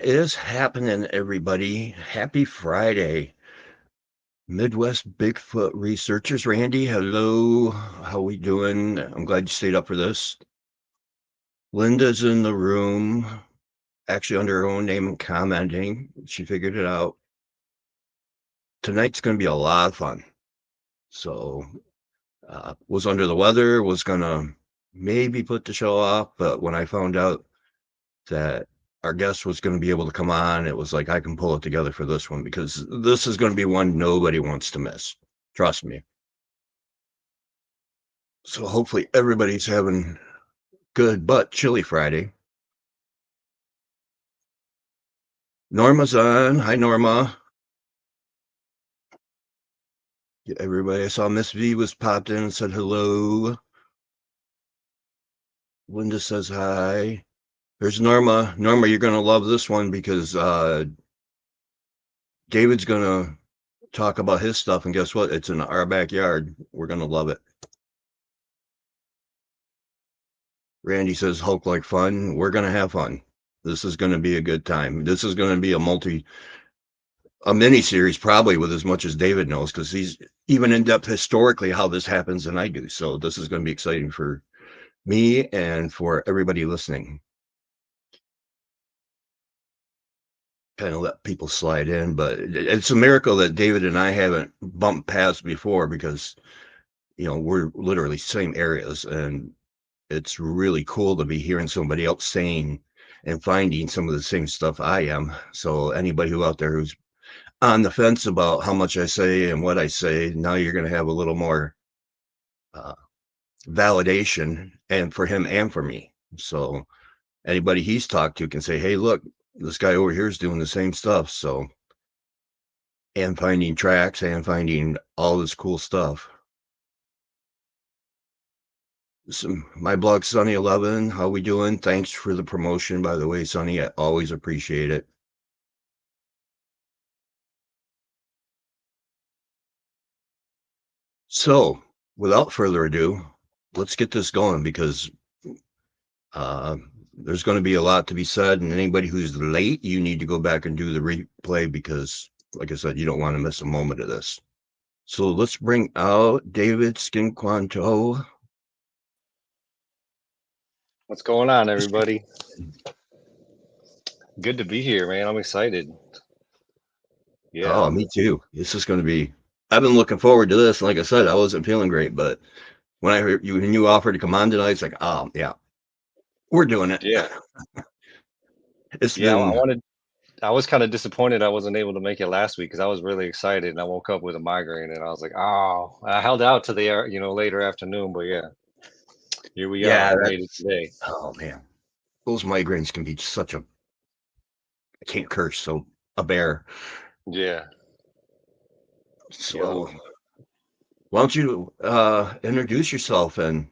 What is happening, everybody? Happy Friday. Midwest Bigfoot researchers. Randy, hello. How we doing? I'm glad you stayed up for this. Linda's in the room, actually under her own name and commenting. She figured it out. Tonight's going to be a lot of fun. So, was under the weather, was going to maybe put the show off, but when I found out that our guest was going to be able to come on, it was like I can pull it together for this one because this is going to be one nobody wants to miss. Trust me. So hopefully everybody's having good but chilly Friday. Norma's on. Hi, Norma. Everybody, I saw Miss V was popped in and said hello. Linda says hi. There's Norma. Norma, you're going to love this one because David's going to talk about his stuff, and guess what? It's in our backyard. We're going to love it. Randy says Hulk like fun. We're going to have fun. This is going to be a good time. This is going to be a mini series, probably with as much as David knows, because he's even in depth historically how this happens than I do. So this is going to be exciting for me and for everybody listening. Kind of let people slide in, but it's a miracle that David and I haven't bumped paths before because, we're literally same areas, and it's really cool to be hearing somebody else saying and finding some of the same stuff I am. So anybody who out there who's on the fence about how much I say and what I say, now you're going to have a little more uh, validation, and for him and for me. So anybody he's talked to can say, hey, look, this guy over here is doing the same stuff. So, and finding tracks and finding all this cool stuff. So my blog, Sunny11, how we doing? Thanks for the promotion, by the way, Sunny. I always appreciate it. So, without further ado, let's get this going because there's going to be a lot to be said. And anybody who's late, you need to go back and do the replay because, like I said, you don't want to miss a moment of this. So let's bring out David Skinquanto. What's going on, everybody? Good to be here, man. I'm excited. Yeah. Oh, me too. This is going to be. I've been looking forward to this. Like I said, I wasn't feeling great, but when I heard you when you offered to come on tonight, it's like, oh yeah, we're doing it. Yeah. It's Yeah. I been. wanted. I was kind of disappointed I wasn't able to make it last week because I was really excited and I woke up with a migraine and I was like, oh, I held out to the later afternoon, but yeah, here we are. Yeah, We made it that's. today. Oh man, those migraines can be such a. I can't curse, so a bear. Yeah. Yep. So why don't you introduce yourself and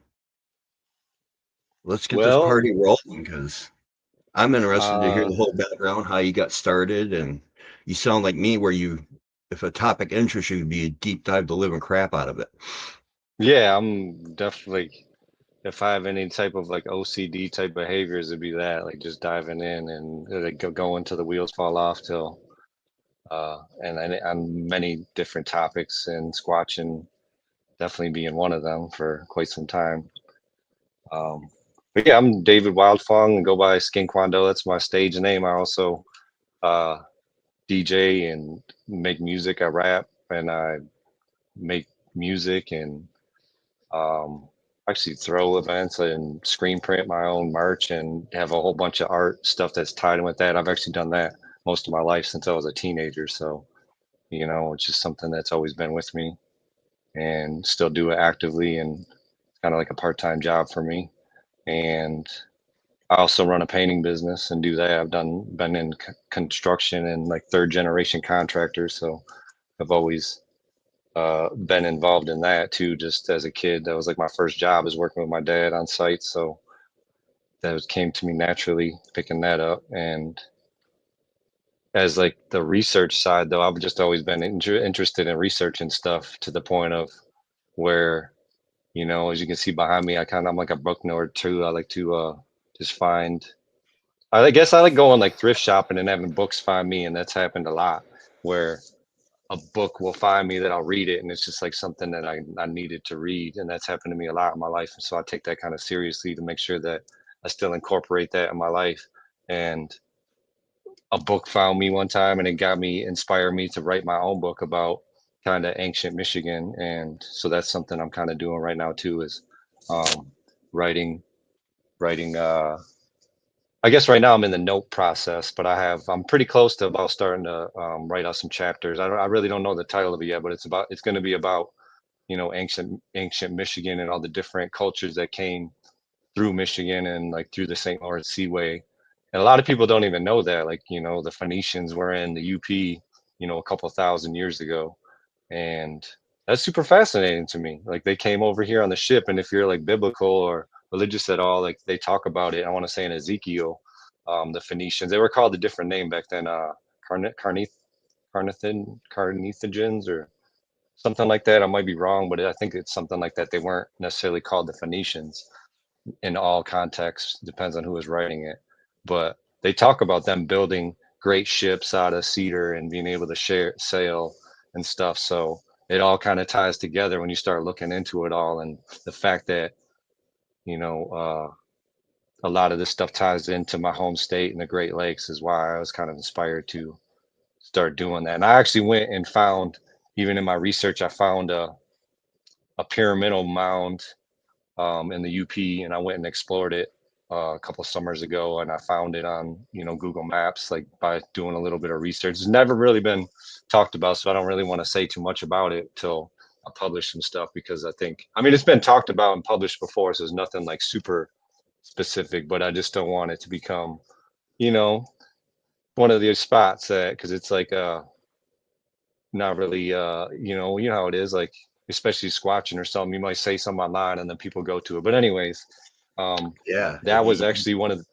let's get this Well, party rolling because I'm interested to hear uh, the whole background, how you got started, and you sound like me where you, if a topic interests you, you'd be a deep dive the living crap out of it. yeah, I'm definitely. If I have any type of like OCD type behaviors, it'd be that, like just diving in and like go until the wheels fall off till and on many different topics, and squatching definitely being one of them for quite some time. But yeah, I'm David Wildfong and go by Skin Quando. That's my stage name. I also uh, DJ and make music. I rap and I make music and um, actually throw events and screen print my own merch and have a whole bunch of art stuff that's tied in with that. I've actually done that most of my life since I was a teenager. So, it's just something that's always been with me and still do it actively. And it's kind of like a part-time job for me. And I also run a painting business and do that. I've been in construction and like third generation contractor. So I've always been involved in that too. Just as a kid, that was like my first job is working with my dad on site. So that came to me naturally picking that up. And as like the research side though, I've just always been interested in researching stuff to the point of where, as you can see behind me, I'm like a book nerd too. I like to just find I guess I like going like thrift shopping and having books find me, and that's happened a lot where a book will find me that I'll read it, and it's just like something that I needed to read, and that's happened to me a lot in my life. And so I take that kind of seriously to make sure that I still incorporate that in my life. And a book found me one time, and it got me inspired me to write my own book about kind of ancient Michigan, and so that's something I'm kind of doing right now too, is um, writing writing. I guess right now I'm in the note process, but I'm pretty close to about starting to write out some chapters. I really don't know the title of it yet, but it's going to be about, ancient Michigan and all the different cultures that came through Michigan and like through the St. Lawrence Seaway. And a lot of people don't even know that, like, the Phoenicians were in the UP, a couple thousand years ago. And that's super fascinating to me. Like they came over here on the ship, and if you're like biblical or religious at all, like they talk about it. I want to say in Ezekiel, the Phoenicians, they were called a different name back then, Carnithogens or something like that. I might be wrong, but I think it's something like that. They weren't necessarily called the Phoenicians in all contexts, depends on who is writing it. But they talk about them building great ships out of cedar and being able to sail and stuff. So it all kind of ties together when you start looking into it all. And the fact that, you know, a lot of this stuff ties into my home state and the Great Lakes is why I was kind of inspired to start doing that. And I actually went and found, even in my research, I found a pyramidal mound in the UP, and I went and explored it a couple of summers ago, and I found it on Google Maps, like by doing a little bit of research. It's never really been talked about, so I don't really want to say too much about it till I publish some stuff, because I mean it's been talked about and published before, so there's nothing like super specific, but I just don't want it to become you know one of these spots that, because it's like not really you know how it is, like especially squatching or something, you might say something online and then people go to it. But anyways, um Yeah. that was actually one of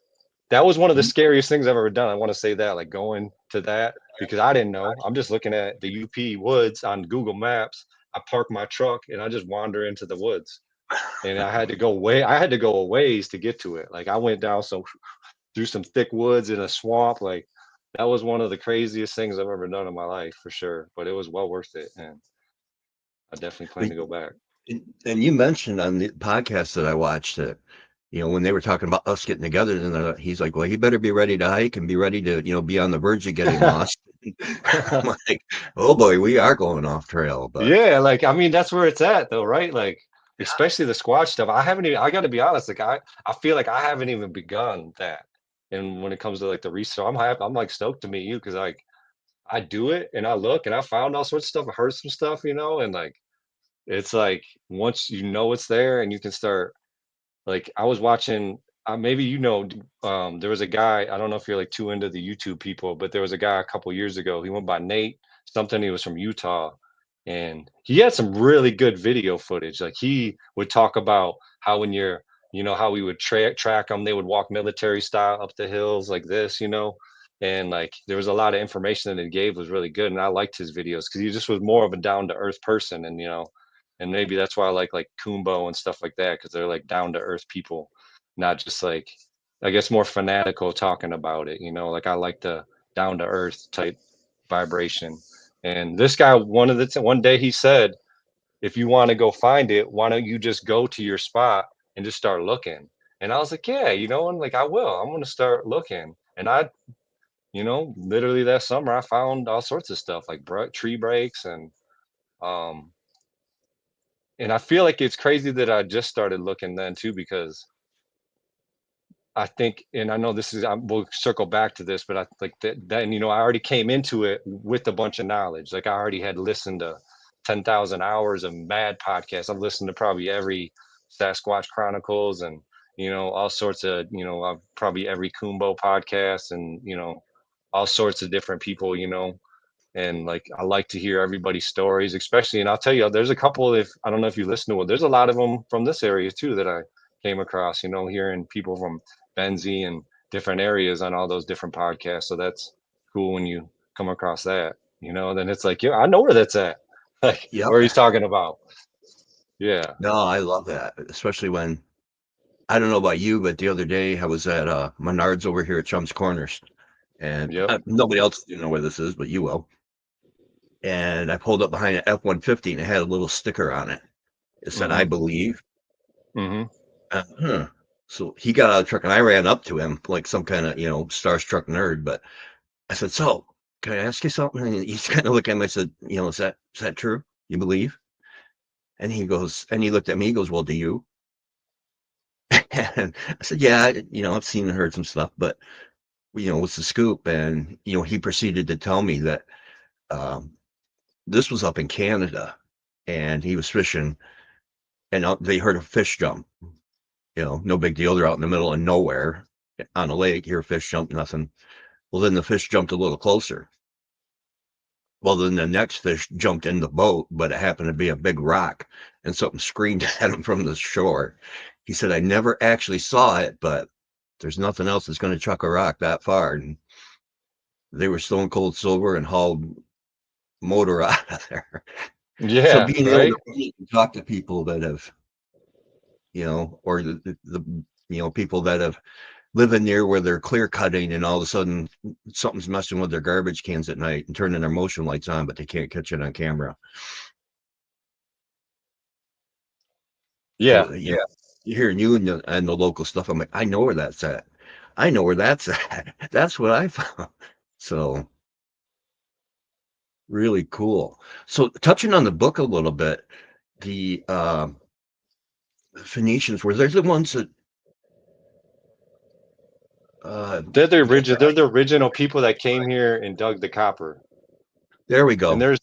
the scariest things I've ever done. I want to say that, like going to that, because I didn't know. I'm just looking at the UP woods on Google Maps. I park my truck and I just wander into the woods, and I had to go a ways to get to it. Like I went down some through some thick woods in a swamp. Like that was one of the craziest things I've ever done in my life, for sure. But it was well worth it, and I definitely plan But to go back. and you mentioned on the podcast that I watched that, when they were talking about us getting together, then he's like, well, you better be ready to hike and be ready to, be on the verge of getting lost. I'm like, oh boy, we are going off trail, but Yeah, like I mean that's where it's at though, right? Like especially the squash stuff. I got to be honest, like I feel like I haven't even begun that. And when it comes to like the research, I'm like stoked to meet you, because like I do it and I look and I found all sorts of stuff, I heard some stuff, and like it's like once you know it's there and you can start, like I was watching, maybe there was a guy, I don't know if you're like too into the YouTube people, but there was a guy a couple years ago. He went by Nate something. He was from Utah, and he had some really good video footage. Like he would talk about how when you're, how we would track them. They would walk military style up the hills like this, and like there was a lot of information that he gave was really good, and I liked his videos because he just was more of a down to earth person, and maybe that's why I like Kumbo and stuff like that, because they're like down to earth people, not just like, I guess, more fanatical talking about it. Like I like the down to earth type vibration. And this guy, one day he said, if you want to go find it, why don't you just go to your spot and just start looking? And I was like, yeah, and like I will. I'm gonna start looking. And literally that summer I found all sorts of stuff like tree breaks um and I feel like it's crazy that I just started looking then too, because I think, and I know this is, we'll circle back to this, but I like that, then, I already came into it with a bunch of knowledge. Like I already had listened to 10,000 hours of mad podcasts. I've listened to probably every Sasquatch Chronicles and, all sorts of, probably every Kumbo podcast and, all sorts of different people, and like I like to hear everybody's stories, especially. And I'll tell you, there's a couple. If I don't know if you listen to it, there's a lot of them from this area too that I came across. Hearing people from Benzie and different areas on all those different podcasts. So that's cool when you come across that. Then it's like, yeah, I know where that's at, like yep. where he's talking about. Yeah, No, I love that, especially when I don't know about you, but the other day I was at Menards over here at Chum's Corners, and Yep. nobody else you know where this is, but you will. And I pulled up behind an F-150 and it had a little sticker on it. It said, "I Mm-hmm. believe." Mm-hmm. Huh. So he got out of the truck and I ran up to him like some kind of, starstruck nerd. But I said, "So, can I ask you something?" And he's kind of looking at me. I said, "Is that true? You believe?" And he looked at me. He goes, "Well, do you?" And I said, "Yeah, I've seen and heard some stuff, but what's the scoop?" And he proceeded to tell me that um, this was up in Canada, and he was fishing, and they heard a fish jump. No big deal. They're out in the middle of nowhere on a lake. Hear a fish jump, nothing. Well, then the fish jumped a little closer. Well, then the next fish jumped in the boat, but it happened to be a big rock, and something screamed at him from the shore. He said, "I never actually saw it, but there's nothing else that's going to chuck a rock that far." And they were stone cold sober and hauled motor out of there. So Yeah. being able Right. to meet and talk to people that have, or people that have living near where they're clear cutting and all of a sudden something's messing with their garbage cans at night and turning their motion lights on, but they can't catch it on camera. Yeah. So yeah, hearing you and the local stuff, I'm like, I know where that's at. I know where that's at. That's what I found. So really cool. So touching on the book a little bit, the Phoenicians were they the ones that They're the yeah, original. They're the original people that came here and dug the copper. there we And go. there's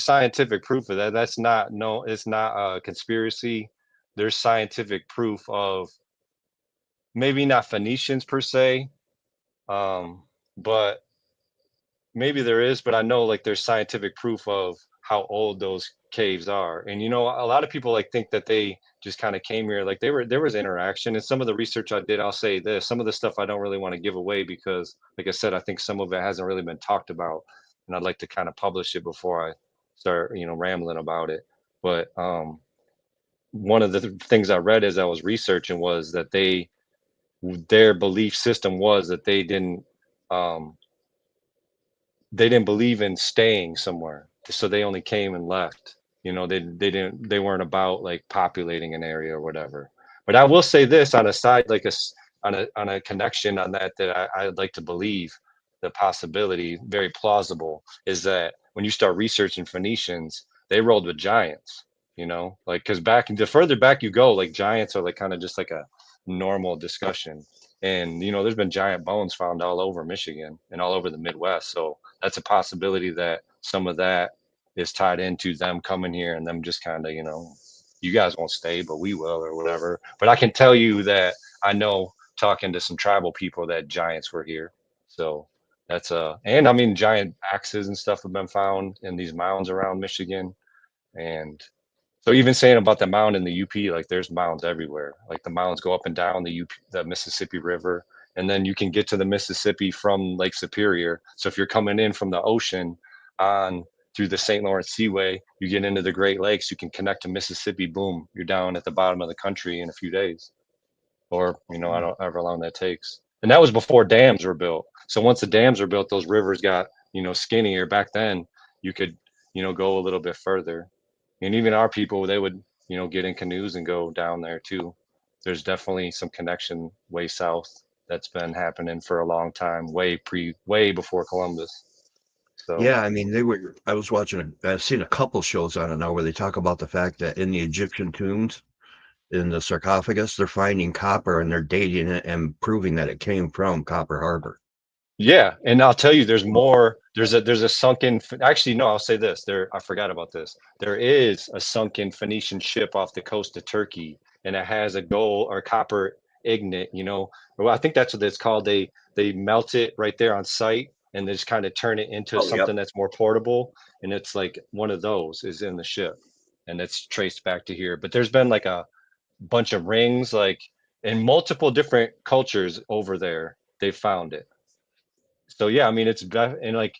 scientific proof of that. That's not no. It's not a conspiracy. There's scientific proof of maybe not Phoenicians per se, um, but maybe there is, but I know like there's scientific proof of how old those caves are. And a lot of people like think that they just kind of came here like there was interaction. And some of the research I did, I'll say this, some of the stuff I don't really want to give away because like I said, I think some of it hasn't really been talked about. And I'd like to kind of publish it before I start, rambling about it. But one of the things I read as I was researching was that their belief system was that um they didn't believe in staying somewhere, so they only came and left. They weren't about like populating an area or whatever. But I will say this on a side, like on a connection on that I'd like to believe the possibility, very plausible, is that when you start researching Phoenicians, they rolled with giants. Like because back the further back you go, like giants are like kind of just like a normal discussion. And there's been giant bones found all over Michigan and all over the Midwest. So that's a possibility that some of that is tied into them coming here and them just kind of, you guys won't stay, but we will or whatever. But I can tell you that I know talking to some tribal people that giants were here. So that's and I mean giant axes and stuff have been found in these mounds around Michigan. And so even saying about the mound in the UP, like there's mounds everywhere. Like the mounds go up and down the the Mississippi River, and then you can get to the Mississippi from Lake Superior. So if you're coming in from the ocean on through the St. Lawrence Seaway, you get into the Great Lakes, you can connect to Mississippi. Boom, you're down at the bottom of the country in a few days, or I don't however long that takes. And that was before dams were built. So once the dams were built, those rivers got skinnier. Back then, you could go a little bit further. And even our people, they would get in canoes and go down there too. There's definitely some connection way south that's been happening for a long time, way before Columbus. So Yeah, I mean, I was watching, I've seen a couple shows on it now where they talk about the fact that in the Egyptian tombs, in the sarcophagus, they're finding copper and they're dating it and proving that it came from Copper Harbor. yeah, and I'll tell you, there's more. There's a sunken. Actually, no, I'll say this. I forgot about this. There is a sunken Phoenician ship off the coast of Turkey, and it has a gold or copper ingot. Well, I think that's what it's called. They melt it right there on site, and they just kind of turn it into Oh, yep. something that's more portable. And it's like one of those is in the ship, and it's traced back to here. But there's been like a bunch of rings, like in multiple different cultures over there. They found it. So yeah, I mean and like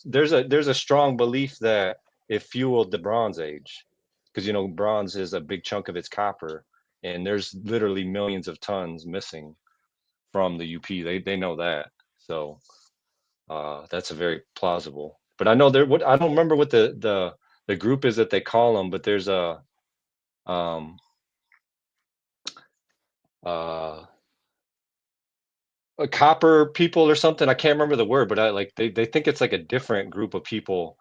there's a strong belief that it fueled the Bronze Age because bronze is a big chunk of its copper, and there's literally millions of tons missing from the UP. They know that. So that's a very plausible. But I know there. What I don't remember what the group is that they call them, but there's um uh a copper people or something. I can't remember the word, but I like they think it's like a different group of people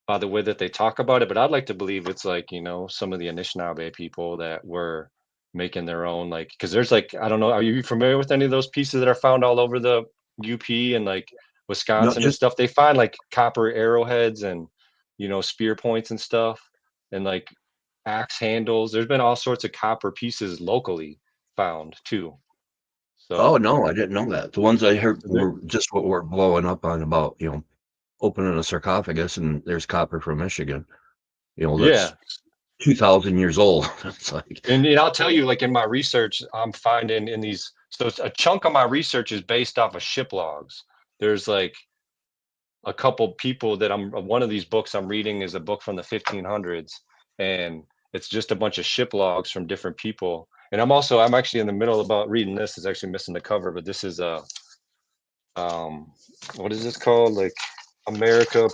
by the way that they talk about it. But I'd like to believe it's like, some of the Anishinaabe people that were making their own, like, because there's like, I don't know, are you familiar with any of those pieces that are found all over the UP and like No, Wisconsin and just stuff? They find like copper arrowheads and, spear points and stuff, and like axe handles. There's been all sorts of copper pieces locally found too. oh So no, I didn't know that. The ones I heard there, were just what we're blowing up on about, opening a sarcophagus and there's copper from Michigan. yeah. That's 2,000 years old. It's like, And I'll tell you, like in my research, I'm finding in these. So a chunk of my research is based off of ship logs. There's like a couple people that one of these books I'm reading is a book from the 1500s, and it's just a bunch of ship logs from different people. And I'm actually in the middle about reading this. It's actually missing the cover, but this is a um, what is this called? Like America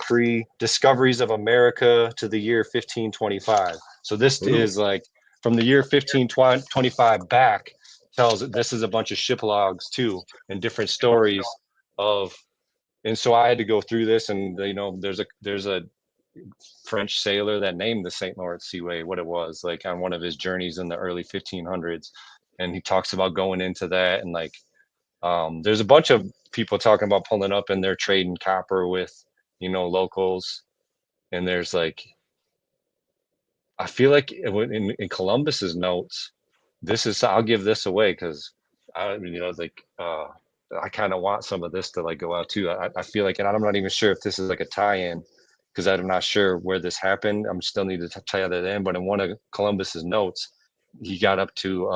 Discoveries of America to the year 1525. So this ooh, is like from the year 1525 back, tells that this is a bunch of ship logs too and different stories of. And so I had to go through this, and there's a French sailor that named the St. Lawrence Seaway what it was, like on one of his journeys in the early 1500s, and he talks about going into that. And like there's a bunch of people talking about pulling up and they're trading copper with, locals. And there's like, I feel like in Columbus's notes, I'll give this away because I kind of want some of this to like go out too. I feel like, and I'm not even sure if this is like a tie-in because I'm not sure where this happened. I'm still need to tie that in. But in one of Columbus's notes, he got up to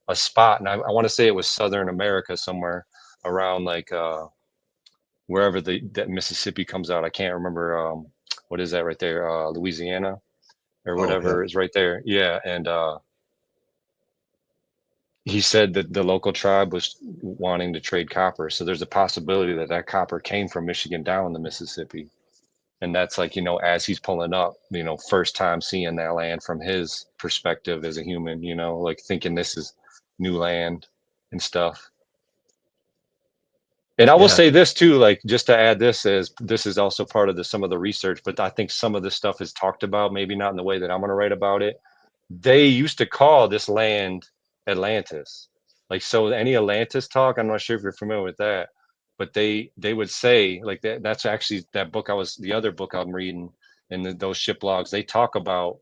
a spot, and I want to say it was Southern America somewhere around like wherever that Mississippi comes out. I can't remember what is that right there, Louisiana or oh yeah, whatever is right there. Yeah, and he said that the local tribe was wanting to trade copper, so there's a possibility that that copper came from Michigan down the Mississippi. And that's like, as he's pulling up, first time seeing that land from his perspective as a human, like thinking this is new land and stuff. And I will yeah. say this too, like just to add this, as this is also part of some of the research, but I think some of this stuff is talked about, maybe not in the way that I'm going to write about it. They used to call this land Atlantis. Like, so any Atlantis talk, I'm not sure if you're familiar with that, but they would say like that's actually that book the other book I'm reading, and those ship logs, they talk about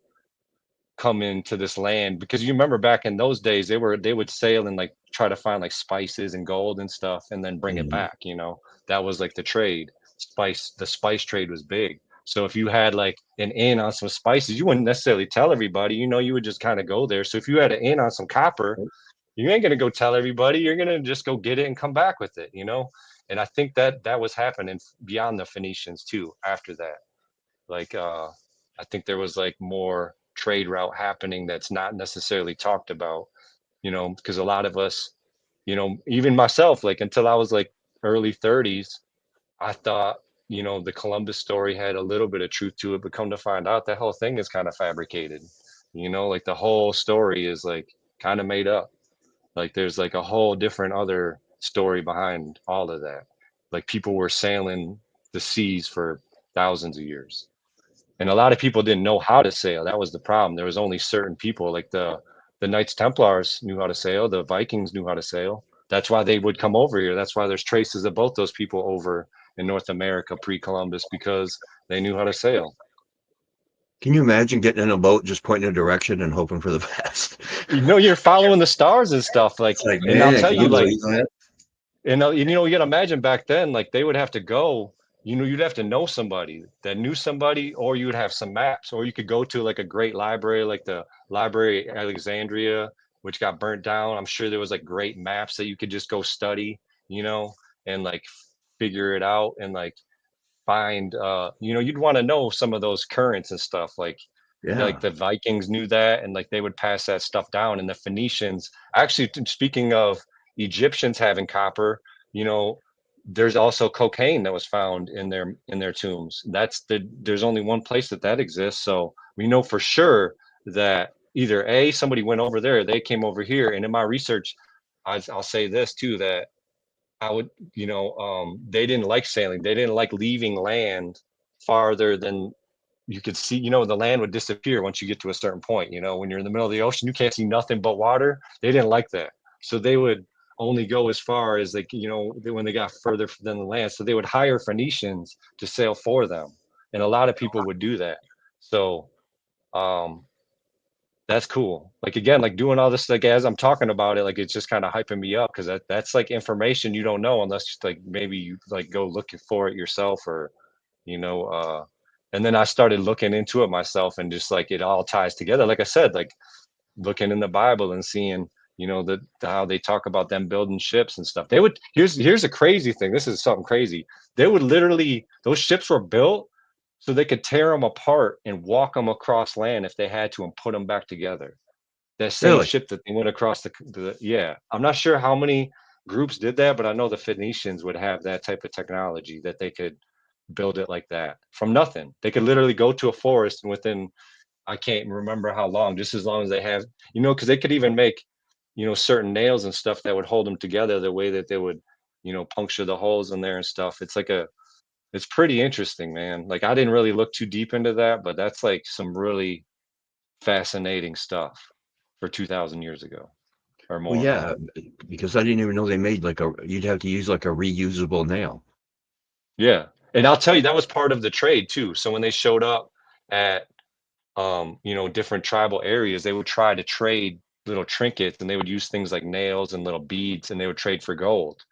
come into this land, because you remember back in those days they would sail and like try to find like spices and gold and stuff and then bring it Mhm. back. That was like the trade. The spice trade was big. So if you had like an in on some spices, you wouldn't necessarily tell everybody. You would just kind of go there. So if you had an in on some copper, you ain't gonna go tell everybody. You're gonna just go get it and come back with it. And I think that was happening beyond the Phoenicians too after that. Like I think there was like more trade route happening that's not necessarily talked about, because a lot of us, even myself, like until I was like early 30s, I thought, the Columbus story had a little bit of truth to it, but come to find out that whole thing is kind of fabricated. Like the whole story is like kind of made up. Like there's like a whole different other story behind all of that. Like people were sailing the seas for thousands of years, and a lot of people didn't know how to sail. That was the problem. There was only certain people, like the Knights Templars knew how to sail, the Vikings knew how to sail. That's why they would come over here. That's why there's traces of both those people over in North America pre-Columbus, because they knew how to sail. Can you imagine getting in a boat, just pointing a direction and hoping for the best? You're following the stars and stuff, like. It's like, And I'll man, tell can you, you like, believe that? you got to imagine back then, like they would have to go, you'd have to know somebody that knew somebody, or you would have some maps, or you could go to like a great library, like the Library of Alexandria, which got burnt down. I'm sure there was like great maps that you could just go study, you know, and like figure it out and like find, you'd want to know some of those currents and stuff. Like, Yeah. like the Vikings knew that, and like they would pass that stuff down. And the Phoenicians, actually, speaking of Egyptians having copper, you know, there's also cocaine that was found in their tombs. There's only one place that exists, so we know for sure that either somebody went over there, they came over here. And in my research, I'll say this too, that I would, they didn't like sailing. They didn't like leaving land farther than you could see. The land would disappear once you get to a certain point. When you're in the middle of the ocean, you can't see nothing but water. They didn't like that. So they would only go as far as when they got further than the land. So they would hire Phoenicians to sail for them. And a lot of people would do that. So, um, that's cool. Like, again, like doing all this, like as I'm talking about it, like it's just kind of hyping me up, because that's like information you don't know unless like maybe you like go looking for it yourself, or you know uh and then I started looking into it myself, and just like it all ties together. Like I said, like looking in the Bible and seeing, how they talk about them building ships and stuff. They would Here's a crazy thing. This is something crazy. They would literally, those ships were built so they could tear them apart and walk them across land if they had to, and put them back together. That same Really? ship that they went across yeah. I'm not sure how many groups did that, but I know the Phoenicians would have that type of technology, that they could build it like that from nothing. They could literally go to a forest, and within, I can't remember how long, just as long as they have, because they could even make, certain nails and stuff that would hold them together, the way that they would, puncture the holes in there and stuff. It's pretty interesting, man. Like, I didn't really look too deep into that, but that's like some really fascinating stuff for 2,000 years ago or Well, more. yeah, because I didn't even know they made you'd have to use like a reusable nail. Yeah. And I'll tell you, that was part of the trade too. So when they showed up at, different tribal areas, they would try to trade little trinkets, and they would use things like nails and little beads, and they would trade for gold.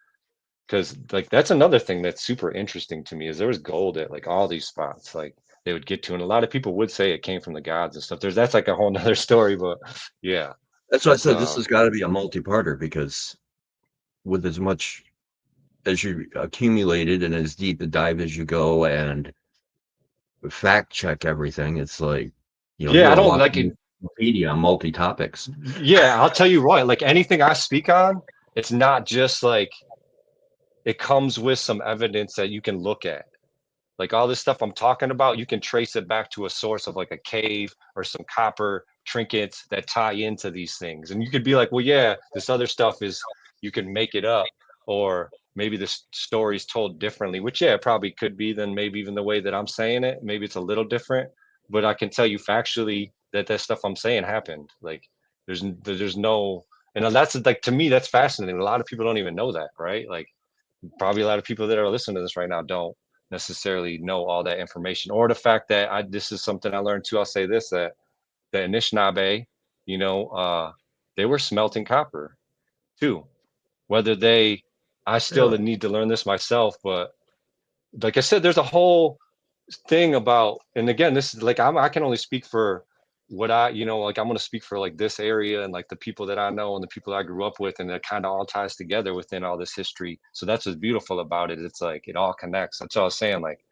Because like that's another thing that's super interesting to me, is there was gold at like all these spots, like they would get to. And a lot of people would say it came from the gods and stuff. That's like a whole nother story, but yeah. That's why I That's said this has got to be a multi-parter, because with as much as you accumulated and as deep a dive as you go and fact check everything, it's like, yeah, you're I a don't like walking it. encyclopedia on multi-topics. Yeah, I'll tell you what, like anything I speak on, it's not just like, it comes with some evidence that you can look at. Like all this stuff I'm talking about, you can trace it back to a source of like a cave or some copper trinkets that tie into these things. And you could be like, well, yeah, this other stuff is, you can make it up, or maybe the story's told differently, which, yeah, it probably could be, than maybe even the way that I'm saying it. Maybe it's a little different, but I can tell you factually that that stuff I'm saying happened. Like there's no, and that's like, to me, that's fascinating. A lot of people don't even know that, right? Like probably a lot of people that are listening to this right now don't necessarily know all that information, or the fact that this is something I learned too. I'll say this, that the Anishinaabe, you know, uh, they were smelting copper too. Whether they, I still Really? need to learn this myself, but like I said, there's a whole thing about, and again, this is like, I can only speak for what like I'm going to speak for like this area and like the people that I know and the people I grew up with, and it kind of all ties together within all this history. So that's what's beautiful about it. It's like it all connects. That's what I was saying. Like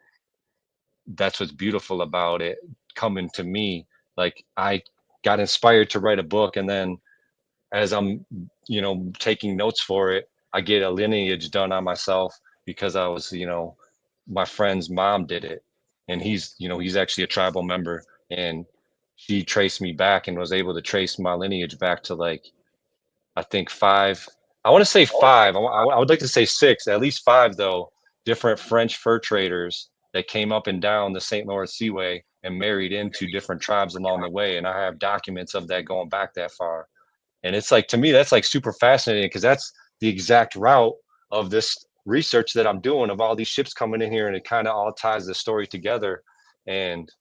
that's what's beautiful about it coming to me. Like I got inspired to write a book, and then as I'm, taking notes for it, I get a lineage done on myself, because I was, my friend's mom did it, and he's actually a tribal member, and she traced me back and was able to trace my lineage back to like, I think five. I want to say five. I would like to say six, at least five though. Different French fur traders that came up and down the St. Lawrence Seaway and married into different tribes along the way, and I have documents of that going back that far. And it's like, to me, that's like super fascinating, because that's the exact route of this research that I'm doing, of all these ships coming in here, and it kind of all ties the story together. And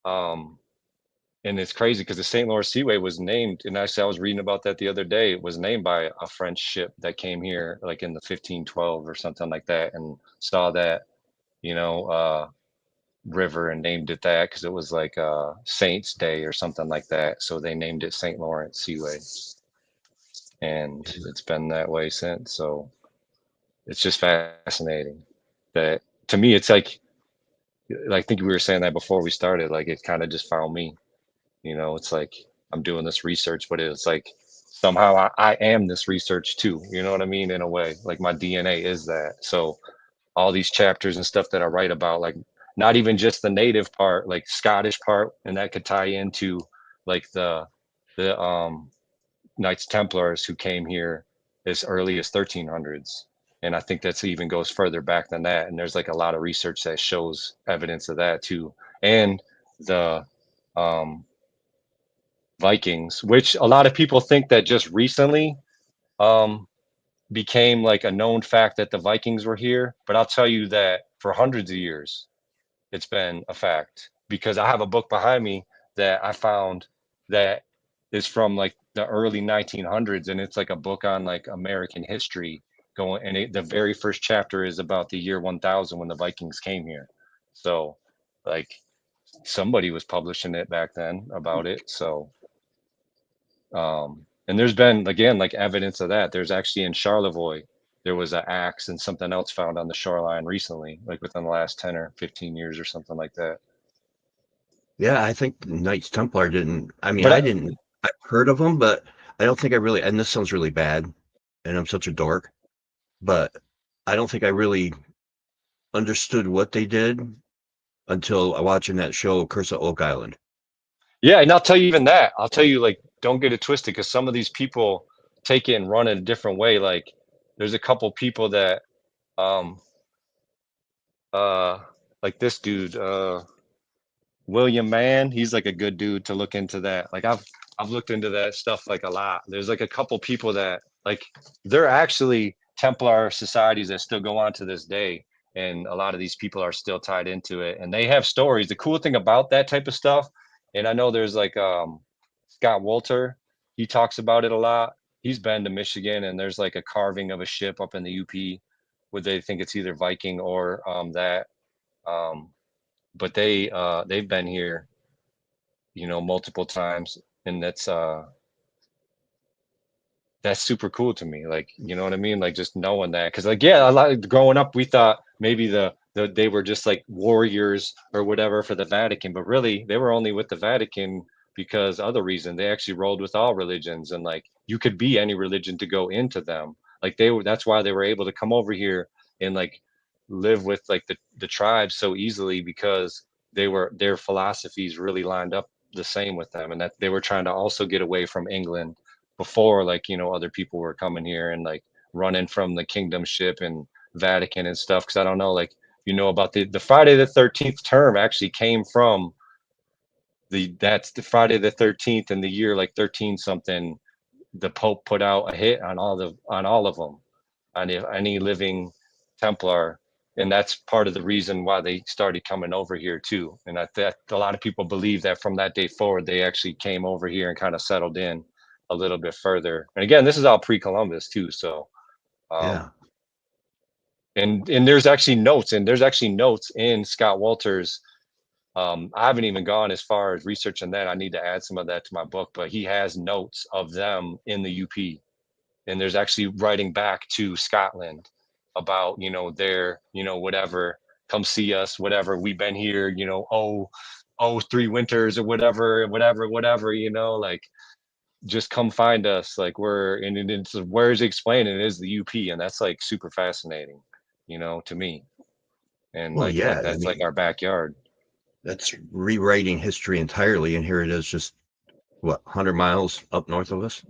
um and it's crazy because the St. Lawrence Seaway was named, and actually I was reading about that the other day. It was named by a French ship that came here like in the 1512 or something like that, and saw that, you know, uh, river, and named it that because it was like Saints Day or something like that. So they named it St. Lawrence Seaway, and it's been that way since. So it's just fascinating that, to me, it's like I think we were saying that before we started, like it kind of just found me. It's like I'm doing this research, but it's like somehow I am this research too. You know what I mean? In a way, like my DNA is that. So all these chapters and stuff that I write about, like not even just the native part, like Scottish part, and that could tie into like the Knights Templars who came here as early as 1300s. And I think that's even goes further back than that. And there's like a lot of research that shows evidence of that too. And the um, Vikings, which a lot of people think that just recently um, became like a known fact that the Vikings were here. But I'll tell you that for hundreds of years, it's been a fact because I have a book behind me that I found that is from like the early 1900s, and it's like a book on like American history going, and the very first chapter is about the year 1000 when the Vikings came here. So like somebody was publishing it back then about it. So and there's been again like evidence of that. There's actually in Charlevoix there was an axe and something else found on the shoreline recently, like within the last 10 or 15 years or something like that. Yeah, I think the Knights Templar didn't. I mean, But I didn't. I've heard of them, but I don't think I really. And this sounds really bad, and I'm such a dork, but I don't think I really understood what they did until watching that show, Curse of Oak Island. yeah, and I'll tell you even that. I'll tell you like don't get it twisted because some of these people take it and run it a different way. Like there's a couple people that um uh like this dude William Mann, he's like a good dude to look into that. Like I've looked into that stuff like a lot. There's like a couple people that like they're actually Templar societies that still go on to this day. And a lot of these people are still tied into it. And they have stories. The cool thing about that type of stuff, and I know there's like Scott Wolter, he talks about it a lot. He's been to Michigan and there's like a carving of a ship up in the UP where they think it's either Viking or that. Um, but they've been here, multiple times, and that's super cool to me. Like, you know what I mean? Like just knowing that, because like yeah, a lot growing up, we thought maybe they were just like warriors or whatever for the Vatican, but really they were only with the Vatican because other reason they actually rolled with all religions, and like you could be any religion to go into them. Like they were, that's why they were able to come over here and like live with like the tribes so easily because their philosophies really lined up the same with them, and that they were trying to also get away from England before like other people were coming here and like running from the kingdom ship and Vatican and stuff. Because I don't know, like about the Friday the 13th term actually came from that's the Friday the 13th in the year like 13 something. The Pope put out a hit on all of them, on any living Templar, and that's part of the reason why they started coming over here too. And that a lot of people believe that from that day forward they actually came over here and kind of settled in a little bit further. And again, this is all pre-Columbus too, so Yeah. and there's actually notes in Scott Walter's. I haven't even gone as far as researching that. I need to add some of that to my book, but he has notes of them in the UP, and there's actually writing back to Scotland about their whatever, come see us, whatever, we've been here, 3 winters or whatever, like just come find us, like we're, and it's where is explaining it is the UP, and that's like super fascinating, to me, and Well, like yeah. I that's like mean, our backyard. that's rewriting history entirely, and here it is, just what 100 miles up north of us.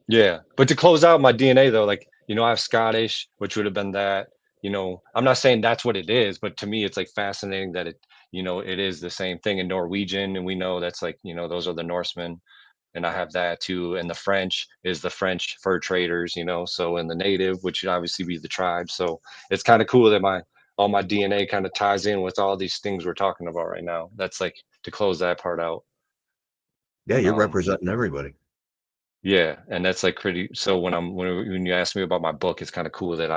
Yeah, but to close out my DNA though, like I have Scottish, which would have been that. I'm not saying that's what it is, but to me, it's like fascinating that it is the same thing in Norwegian, and we know that's like those are the Norsemen, and I have that too. And the French is the French fur traders, so in the native, which would obviously be the tribe. So it's kind of cool that all my DNA kind of ties in with all these things we're talking about right now. That's like to close that part out. Yeah, you're Um, representing everybody. Yeah, and that's like pretty. So when you ask me about my book, it's kind of cool that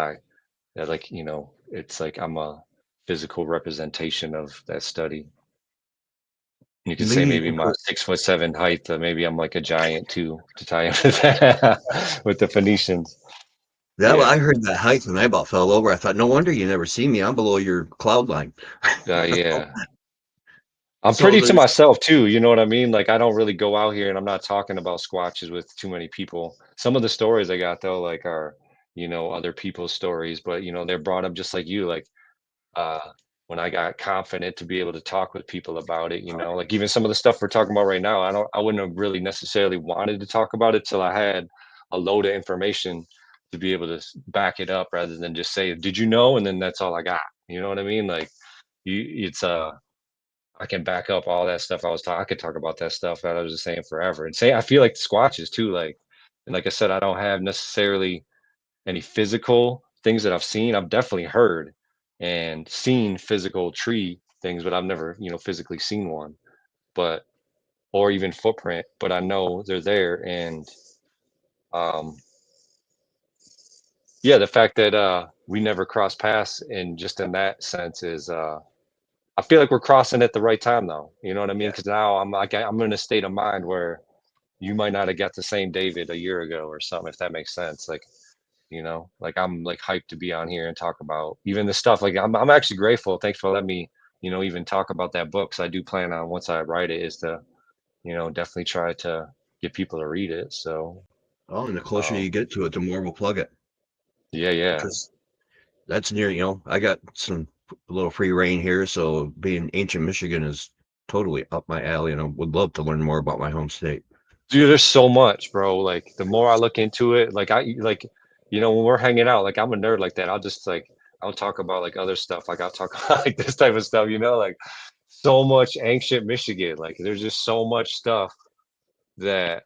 like it's like I'm a physical representation of that study. You could say Maybe you maybe can my put. 6'7" height, maybe I'm like a giant too, to tie into that with the Phoenicians. Yeah, well, Yeah, I heard that height and I about fell over. I thought, no wonder you never see me. I'm below your cloud line. yeah. I'm So pretty to there's myself too, you know what I mean? Like I don't really go out here and I'm not talking about squatches with too many people. Some of the stories I got though, like are, other people's stories, but they're brought up just like you, like uh when I got confident to be able to talk with people about it, like even some of the stuff we're talking about right now, I wouldn't have really necessarily wanted to talk about it till I had a load of information to be able to back it up rather than just say, "Did you know?" and then that's all I got. You know what I mean? Like it's I can back up all that stuff I was talking. I could talk about that stuff that I was just saying forever. And say I feel like the squatches too, like and like I said, I don't have necessarily any physical things that I've seen. I've definitely heard and seen physical tree things, but I've never, physically seen one. But or even footprint, but I know they're there. And um yeah, the fact that we never cross paths in just in that sense is I feel like we're crossing at the right time though. You know what I mean? yeah. Because now I'm like I'm in a state of mind where you might not have got the same David a year ago or something, if that makes sense. Like, like I'm like hyped to be on here and talk about even the stuff. Like I'm actually grateful. Thanks for letting me, even talk about that book. So I do plan on once I write it is to, definitely try to get people to read it. So Oh, and the closer um you get to it, the more we'll plug it yeah, yeah. because that's near. I got some a little free reign here, so being ancient Michigan is totally up my alley, and I would love to learn more about my home state. Dude, there's so much, bro. Like the more I look into it, like when we're hanging out, like I'm a nerd like that. I'll just like I'll talk about like other stuff. Like I'll talk about like this type of stuff, like so much ancient Michigan. Like there's just so much stuff that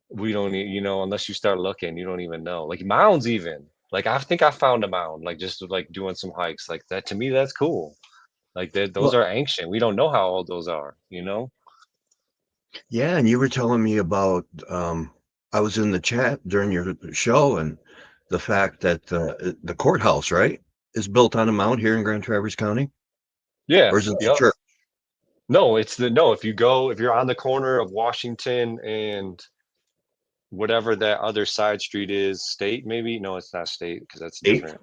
we don't unless you start looking, you don't even know. Like mounds even. Like I think I found a mound, like just like doing some hikes. Like that to me, that's cool. Like those Well, are ancient. We don't know how old those are. yeah, and you were telling me about I was in the chat during your show, and the fact that the courthouse, right, is built on a mound here in Grand Traverse County, Yeah, or is it the yep. church? No, it's the no, if you're on the corner of Washington and whatever that other side street is, State maybe? No, it's not State because that's Eighth? different.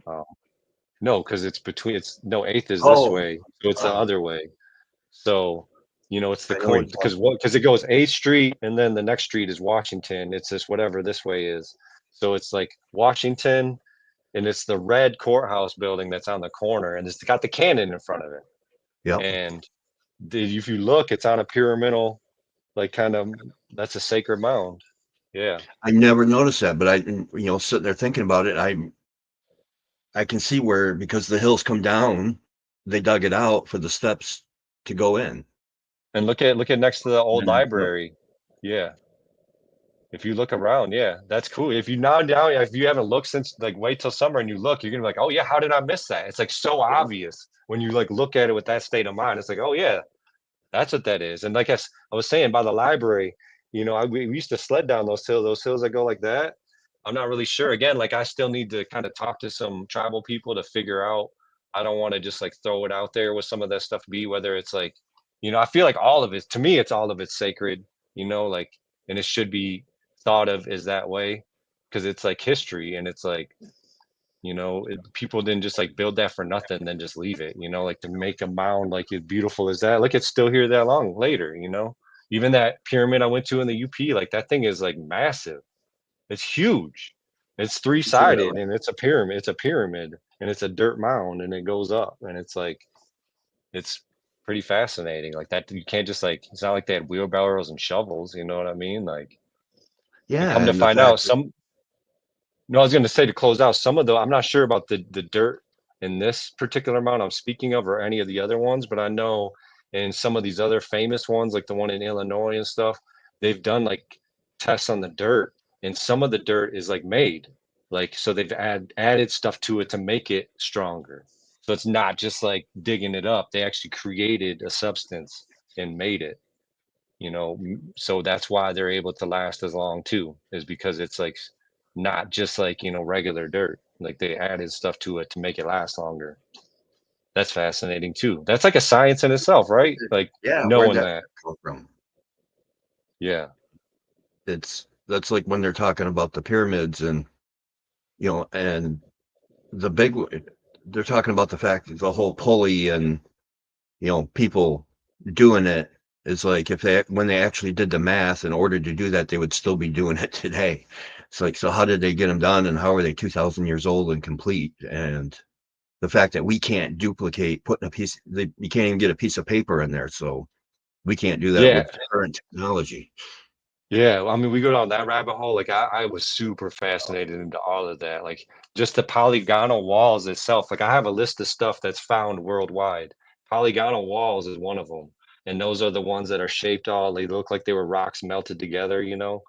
No, because it's between it's no, 8th is this Oh, way, so it's the other way. So, it's the I know what you're corner talking because it goes 8th Street and then the next street is Washington. It's just whatever this way is. So it's like Washington and it's the red courthouse building that's on the corner and it's got the cannon in front of it. Yep. And if you look, it's on a pyramidal, like kind of that's a sacred mound. Yeah. I never noticed that, but sitting there thinking about it, I can see where because the hills come down, they dug it out for the steps to go in. And look at next to the old And then it's built. library. Yeah. If you look around, yeah, that's cool. If you now if you haven't looked since like wait till summer and you look, you're gonna be like, oh yeah, how did I miss that? It's like so Yeah. obvious when you like look at it with that state of mind. It's like, oh yeah, that's what that is. And like I was saying by the library, we used to sled down those hills that go like that. I'm not really sure. Again, like I still need to kind of talk to some tribal people to figure out. I don't want to just like throw it out there with some of that stuff be whether it's like, I feel like all of it to me, it's all of it's sacred, like, and it should be thought of as that way because it's like history and it's like people didn't just like build that for nothing and then just leave it, like to make a mound like as beautiful as that, like it's still here that long later, even that pyramid I went to in the UP, like that thing is like massive. It's huge. It's Is it three-sided really? and it's a pyramid and it's a dirt mound and it goes up and it's like it's pretty fascinating like that. You can't just like it's not like they had wheelbarrows and shovels, you know what I mean? Like and Yeah, come to and the find out fact that some no, I was going to say to close out some of the. I'm not sure about the dirt in this particular amount I'm speaking of, or any of the other ones, but I know in some of these other famous ones, like the one in Illinois and stuff, they've done like tests on the dirt, and some of the dirt is like made, like so they've added stuff to it to make it stronger. So it's not just like digging it up; they actually created a substance and made it. So that's why they're able to last as long too, is because it's like not just like regular dirt, like they added stuff to it to make it last longer. That's fascinating too. That's like a science in itself, right? Like yeah, where'd knowing that that. come from? Yeah. That's like when they're talking about the pyramids and and the big they're talking about the fact that the whole pulley and people doing it is like when they actually did the math in order to do that, they would still be doing it today. It's like, so how did they get them done, and how are they 2,000 years old and complete? And the fact that we can't duplicate putting you can't even get a piece of paper in there, so we can't do that Yeah. with current technology. Yeah, I mean, we go down that rabbit hole. Like, I was super fascinated into all of that. Like, just the polygonal walls itself. Like, I have a list of stuff that's found worldwide. Polygonal walls is one of them, and those are the ones that are shaped all. They look like they were rocks melted together. Oh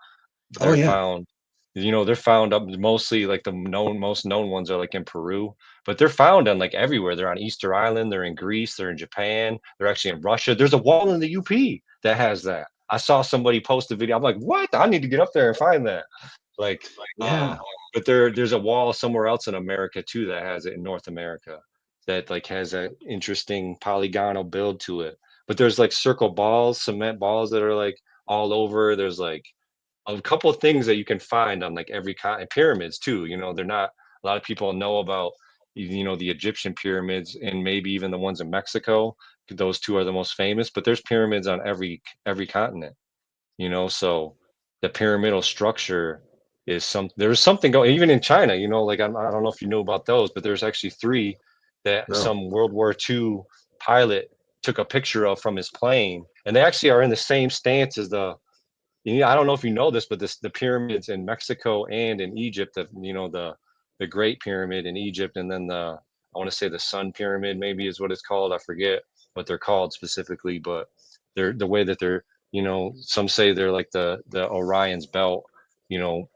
They're yeah, found. They're found up mostly like most known ones are like in Peru, but they're found on like everywhere. They're on Easter Island. They're in Greece. They're in Japan. They're actually in Russia. There's a wall in the UP that has that. I saw somebody post a video. I'm like, what? I need to get up there and find that. Like, yeah. but there's a wall somewhere else in America too that has it in North America that like has an interesting polygonal build to it. But there's like circle balls, cement balls that are like all over. There's like a couple of things that you can find on like every continent. Pyramids too. They're not a lot of people know about the Egyptian pyramids and maybe even the ones in Mexico. Those two are the most famous, but there's pyramids on every continent. So the pyramidal structure is there's something going even in China. Like I don't know if you know about those, but there's actually three that No. some World War II pilot took a picture of from his plane, and they actually are in the same stance as I don't know if you know this, but the pyramids in Mexico and in Egypt, the Great Pyramid in Egypt, and then I want to say the Sun Pyramid maybe is what it's called. I forget what they're called specifically, but they're the way that they're, some say they're like the Orion's belt, you know,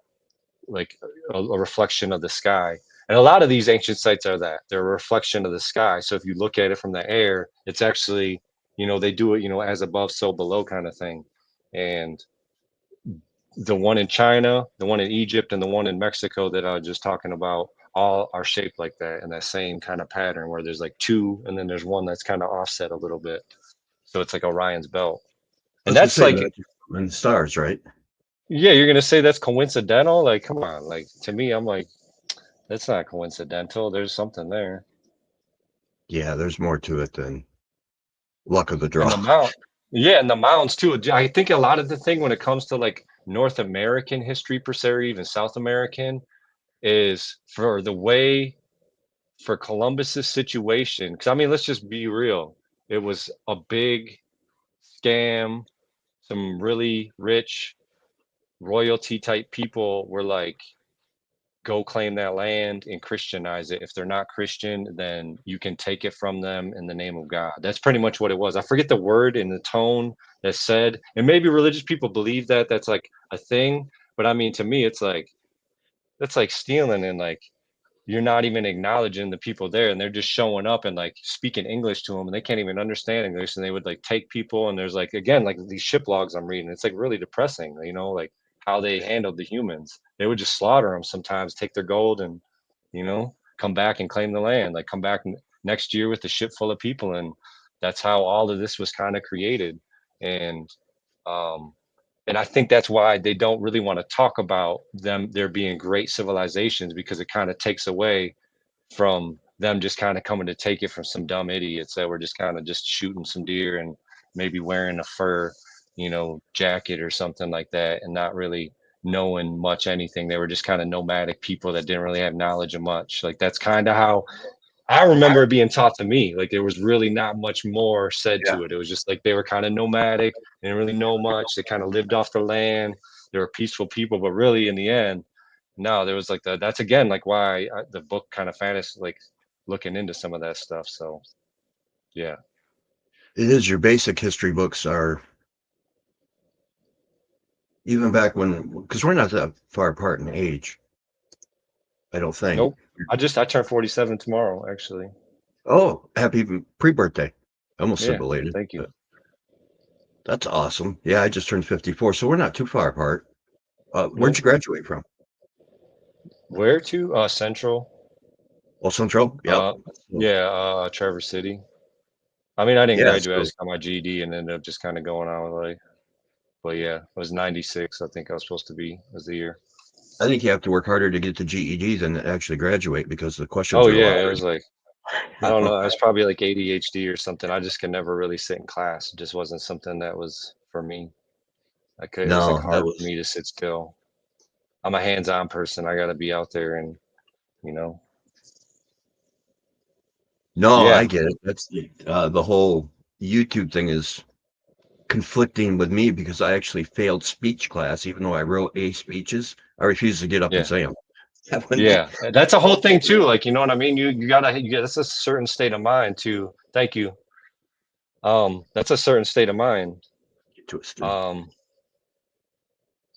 like a reflection of the sky. And a lot of these ancient sites are that they're a reflection of the sky. So if you look at it from the air, it's actually, they do it, as above, so below kind of thing. And the one in China, the one in Egypt, and the one in Mexico that I was just talking about all are shaped like that in that same kind of pattern where there's like two and then there's one that's kind of offset a little bit. So it's like Orion's belt. I And was gonna that's say like, that, and stars, right? yeah, you're gonna say that's coincidental? Like, come on. Like to me, I'm like, that's not coincidental. There's something there. Yeah, there's more to it than luck of the And draw. the mount, yeah, and the mounds too. I think a lot of the thing when it comes to like North American history per se, or even South American, is for the way for Columbus's situation, because I mean, let's just be real. It was a big scam. Some really rich royalty type people were like, go claim that land and Christianize it. If they're not Christian, then you can take it from them in the name of God. That's pretty much what it was. I forget the word and the tone that said, and maybe religious people believe that that's like a thing. But I mean, to me, it's like, that's like stealing and like, you're not even acknowledging the people there and they're just showing up and like speaking English to them and they can't even understand English and they would like take people and there's like again like these ship logs I'm reading, it's like really depressing, like how they handled the humans. They would just slaughter them sometimes, take their gold and come back and claim the land, like come back next year with a ship full of people. And that's how all of this was kind of created. And um and I think that's why they don't really want to talk about them there being great civilizations, because it kind of takes away from them just kind of coming to take it from some dumb idiots that were just kind of just shooting some deer and maybe wearing a fur, jacket or something like that and not really knowing much anything. They were just kind of nomadic people that didn't really have knowledge of much. Like that's kind of how I remember it being taught to me. Like there was really not much more said Yeah. to it. It was just like they were kind of nomadic, they didn't really know much. They kind of lived off the land. They were peaceful people, but really in the end, no, there was like that's again like why the book kind of fantasy like looking into some of that stuff. So yeah. It is. Your basic history books are even back when, because we're not that far apart in age, I don't think. Nope. I turned 47 tomorrow, actually. Oh, happy pre-birthday. I almost said Yeah. belated, Thank you. but that's awesome. Yeah, I just turned 54, so we're not too far apart. Where'd Nope. you graduate from? Where to? Central. Well, Central? Yep. Yeah, Traverse City. I mean, I didn't Yeah, graduate. I so just got my GED and ended up just kind of going on with life. But yeah, it was 96. I think I was supposed to be as the year. I think you have to work harder to get the GED than to actually graduate because the questions Oh are a lot yeah, it harder. was like I don't know. I was probably like ADHD or something. I just could never really sit in class. It just wasn't something that was for me. It was like No, that hard for was me to sit still. I'm a hands-on person. I got to be out there and, you know, no, I yeah, get it. That's the whole YouTube thing is conflicting with me because I actually failed speech class, even though I wrote A speeches. I refused to get up and yeah, say them. When they, yeah. That's a whole thing too. Like, you know what I mean? That's a certain state of mind too. Thank you. That's a certain state of mind. get twisted. Um,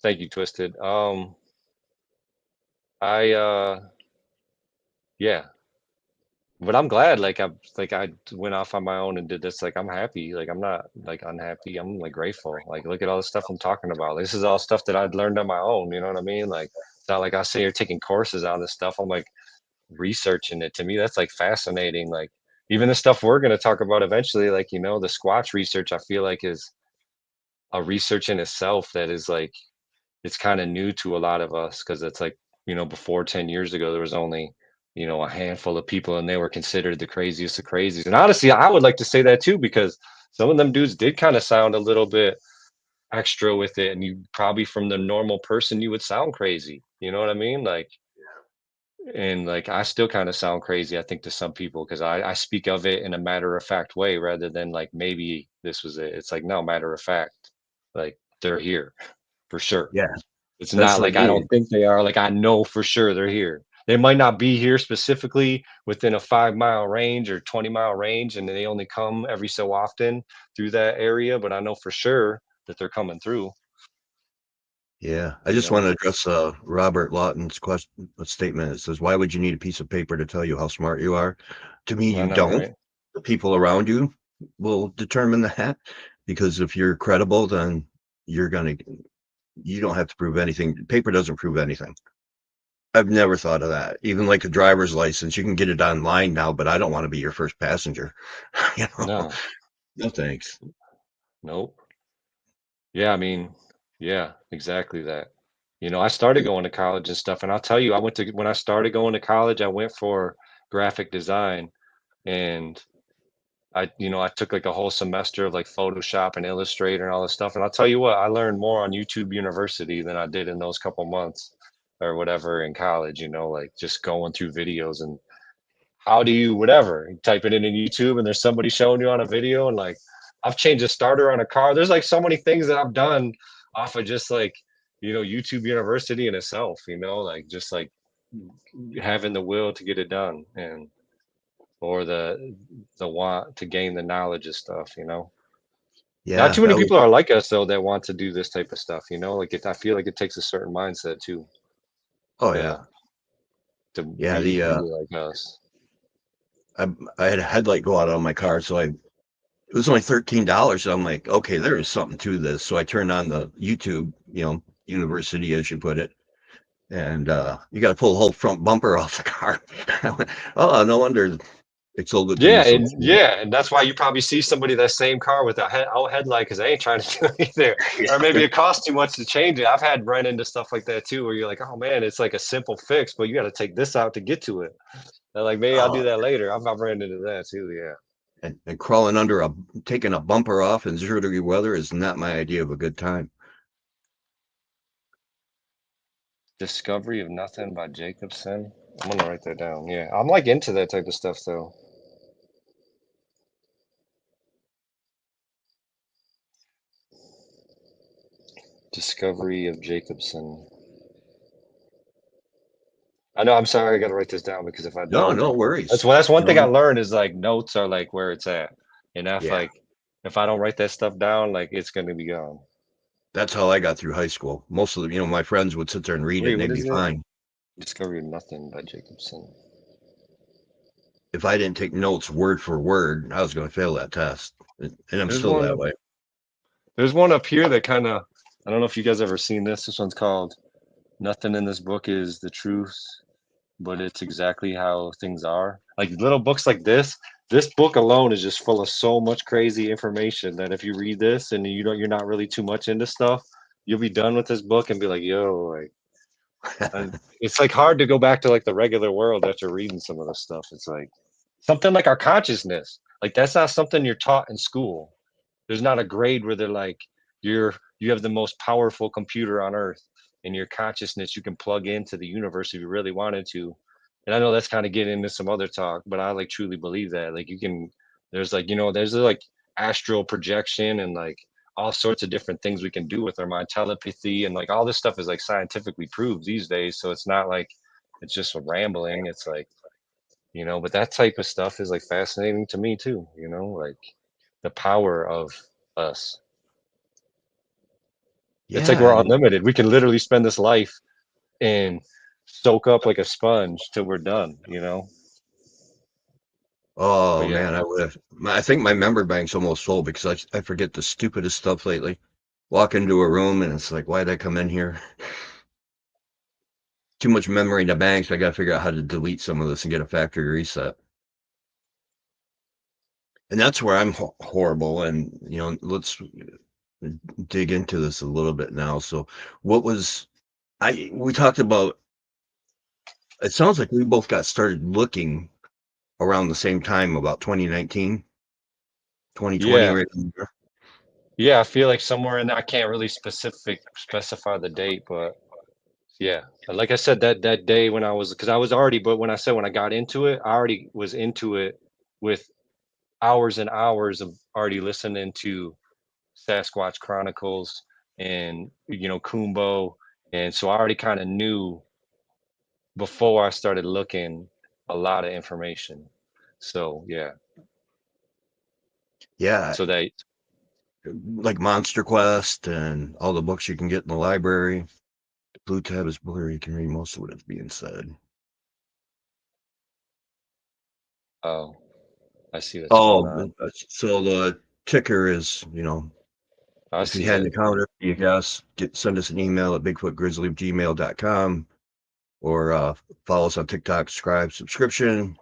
Thank you, Twisted. I Yeah, but I'm glad I went off on my own and did this. Like I'm happy. Like I'm not like unhappy. I'm like grateful. Like look at all the stuff I'm talking about. This is all stuff that I'd learned on my own. You know what I mean? Like it's not like I sit here taking courses on this stuff. I'm like researching it. To me, that's like fascinating. Like even the stuff we're gonna talk about eventually, like the Squatch research, I feel like is a research in itself that is like it's kind of new to a lot of us because it's like before 10 years ago there was only a handful of people and they were considered the craziest of crazies, and honestly I would like to say that too because some of them dudes did kind of sound a little bit extra with it, and you probably from the normal person you would sound crazy, you know what I mean, like, and like I still kind of sound crazy I think to some people because I speak of it in a matter of fact way rather than like maybe this was it. It's like no, matter of fact, like they're here for sure. Yeah, It's that's not like like I me. don't think they are, like I know for sure they're here. They might not be here specifically within a 5-mile range or 20-mile range, and they only come every so often through that area, but I know for sure that they're coming through, Yeah, I you just want know? to address Robert Lawton's question statement. It says, "Why would you need a piece of paper to tell you how smart you are?" To me, I you know, don't. right? The people around you will determine that because if you're credible, then you're gonna. You don't have to prove anything. Paper doesn't prove anything. I've never thought of that. Even like a driver's license, you can get it online now, but I don't want to be your first passenger. You know, No, no thanks. nope. Yeah, I mean, yeah, exactly that. I started going to college and stuff, and I'll tell you, when I started going to college, I went for graphic design, and I took like a whole semester of like Photoshop and Illustrator and all this stuff. And I'll tell you what, I learned more on YouTube University than I did in those couple months or whatever in college, like just going through videos and how do you, whatever, you type it in YouTube and there's somebody showing you on a video. And like, I've changed a starter on a car. There's like so many things that I've done off of just like, YouTube University in itself, like just like having the will to get it done. And or the want to gain the knowledge of stuff. Not Yeah, too many that was. people are like us though that want to do this type of stuff. Like I feel like it takes a certain mindset too Oh to yeah, to yeah. be like us. I, I had a headlight go out on my car, so it was only $13. So I'm like, okay, there is something to this. So I turned on the YouTube, university as you put it, and you got to pull the whole front bumper off the car. I went, oh, no wonder it's so good to Yeah, use some. and yeah, and that's why you probably see somebody that same car with a out headlight because they ain't trying to do anything, or maybe it costs too much to change it. I've had run into stuff like that too, where you're like, oh man, it's like a simple fix, but you got to take this out to get to it. And like maybe I'll do Oh, that later. I've ran into that too. Yeah. and crawling under taking a bumper off in 0-degree weather is not my idea of a good time. Discovery of Nothing by Jacobson. I'm gonna write that down. Yeah, I'm like into that type of stuff though. Discovery of Jacobson. I know. I'm sorry. I got to write this down because if I No, don't, no that's worries. well. That's one thing I No, learned is like notes are like where it's at, and yeah, if I don't write that stuff down, like it's gonna be gone. that's how I got through high school. Most of the, my friends would sit there and read it Wait, and what they'd be is it? fine. Discovery of Nothing by Jacobson. If I didn't take notes word for word, I was going to fail that test. And I'm There's still that one. way. There's one up here that kind of. I don't know if you guys ever seen this. This one's called "Nothing in this book is the truth, but it's exactly how things are." Like little books like this book alone is just full of so much crazy information that if you read this and you're not really too much into stuff, you'll be done with this book and be like, yo, like, and it's like hard to go back to like the regular world after reading some of this stuff. It's like, something like our consciousness. Like that's not something you're taught in school. There's not a grade where they're like, you have the most powerful computer on earth, and your consciousness you can plug into the universe if you really wanted to. And I know that's kind of getting into some other talk, but I like truly believe that. Like you can, there's like, there's like astral projection and like all sorts of different things we can do with our mind, telepathy, and like all this stuff is like scientifically proved these days. So it's not like it's just a rambling. It's like, but that type of stuff is like fascinating to me too, like the power of us. It's like we're Yeah. unlimited. We can literally spend this life and soak up like a sponge till we're done. But Oh yeah. man, I think my memory bank's almost full because I forget the stupidest stuff lately. Walk into a room and it's like, why did I come in here? Too much memory in the bank, so I got to figure out how to delete some of this and get a factory reset. And that's where I'm horrible. And let's dig into this a little bit now. So, what was we talked about? It sounds like we both got started looking around the same time, about 2019, 2020, Yeah. right in there. Yeah. I feel like somewhere in there, I can't really specify the date, but yeah. Like I said, that day when because I was already, but when I got into it, I already was into it with hours and hours of already listening to Sasquatch Chronicles and Kumbo, and so I already kind of knew before I started looking a lot of information. So yeah, Yeah, so that like Monster Quest and all the books you can get in the library. The blue tab is blurry. You can read most of what is being said. oh, I see what's going Oh, on. so the ticker is, I if you see had an it. encounter, you guys send us an email at bigfootgrizzly@gmail.com or follow us on TikTok, subscription,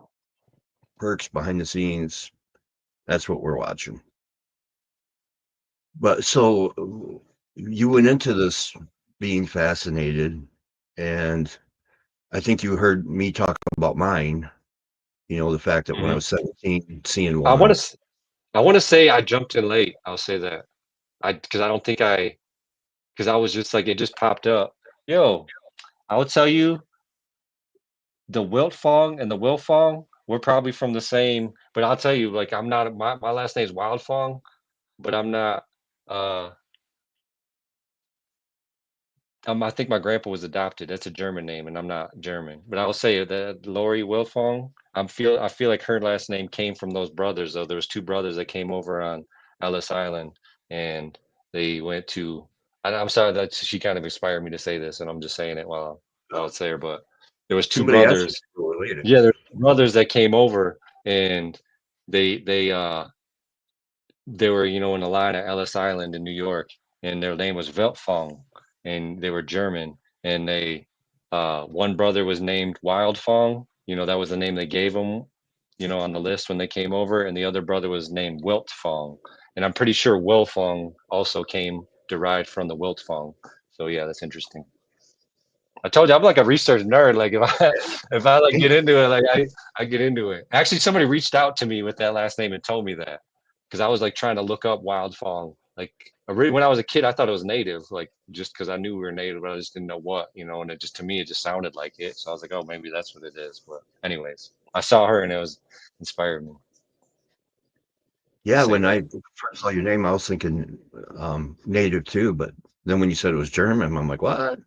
perks, behind the scenes. That's what we're watching. But so you went into this being fascinated, and I think you heard me talk about mine, the fact that when I Hmm. was 17, seeing I want one. to I want to say I jumped in late. I'll say that because I don't think because I was just like it just popped up. Yo, I will tell you the Wiltfong and the Wilfong, we're probably from the same, but I'll tell you, like, I'm not my last name's Wildfong, but I'm not, uh, I think my grandpa was adopted. That's a German name, and I'm not German. But I will say that Lori Wilfong, I feel like her last name came from those brothers, though. There was two brothers that came over on Ellis Island, and they went to. I'm sorry that she kind of inspired me to say this, and I'm just saying it while Oh, it's there. But there was two somebody asked if brothers. you were related. Yeah, there's brothers that came over and they were, in a line at Ellis Island in New York, and their name was Weltfong, and they were German, and one brother was named Wildfong, that was the name they gave him, on the list when they came over, and the other brother was named Wiltfong, and I'm pretty sure Wilfong also came derived from the Wiltfong. So yeah, that's interesting. I told you I'm like a research nerd. Like if I like get into it, like I get into it. Actually, somebody reached out to me with that last name and told me that because I was like trying to look up Wildfong. Like when I was a kid, I thought it was native, like just because I knew we were native, but I just didn't know what, and it just to me it just sounded like it. So I was like, oh, maybe that's what it is. But anyways, I saw her and it was inspired me to Yeah, say when I that. first saw your name, I was thinking native too, but then when you said it was German, I'm like, what?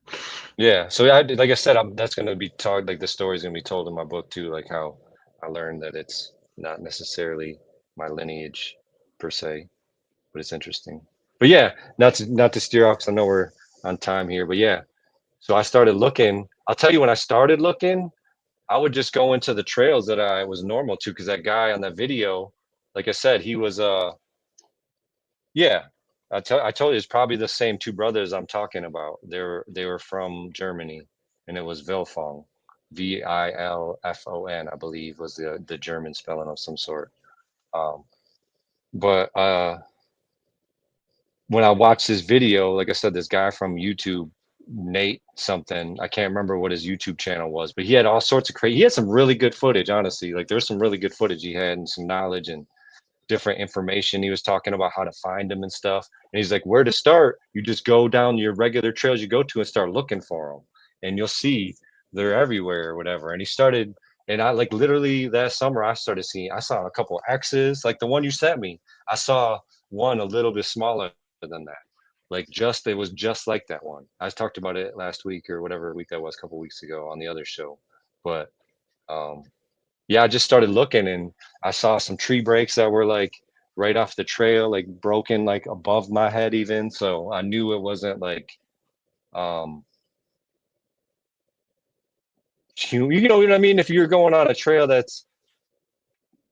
Yeah. So like I said, that's going to be talked. Like the story's going to be told in my book too. Like how I learned that it's not necessarily my lineage per se, but it's interesting. But yeah, not to steer off because I know we're on time here. But yeah, so I started looking. I'll tell you when I started looking, I would just go into the trails that I was normal to because that guy on that video, like I said, he was yeah. I told you it's probably the same two brothers I'm talking about. They were from Germany, and it was Vilfong, Vilfon, I believe was the German spelling of some sort. Um, but when I watched this video, like I said, this guy from YouTube, Nate something. I can't remember what his YouTube channel was, but he had all sorts of crazy. He had some really good footage, honestly. Like there's some really good footage he had and some knowledge and different information. He was talking about how to find them and stuff. And he's like, where to start? You just go down your regular trails you go to and start looking for them, and you'll see they're everywhere or whatever. And he started, and I like literally that summer I started seeing. I saw a couple X's, like the one you sent me. I saw one a little bit smaller than that. Like just it was just like that one. I talked about it last week or whatever week that was, a couple weeks ago on the other show. But um yeah, I just started looking and I saw some tree breaks that were like right off the trail, like broken like above my head even. So I knew it wasn't like um you know what I mean? If you're going on a trail that's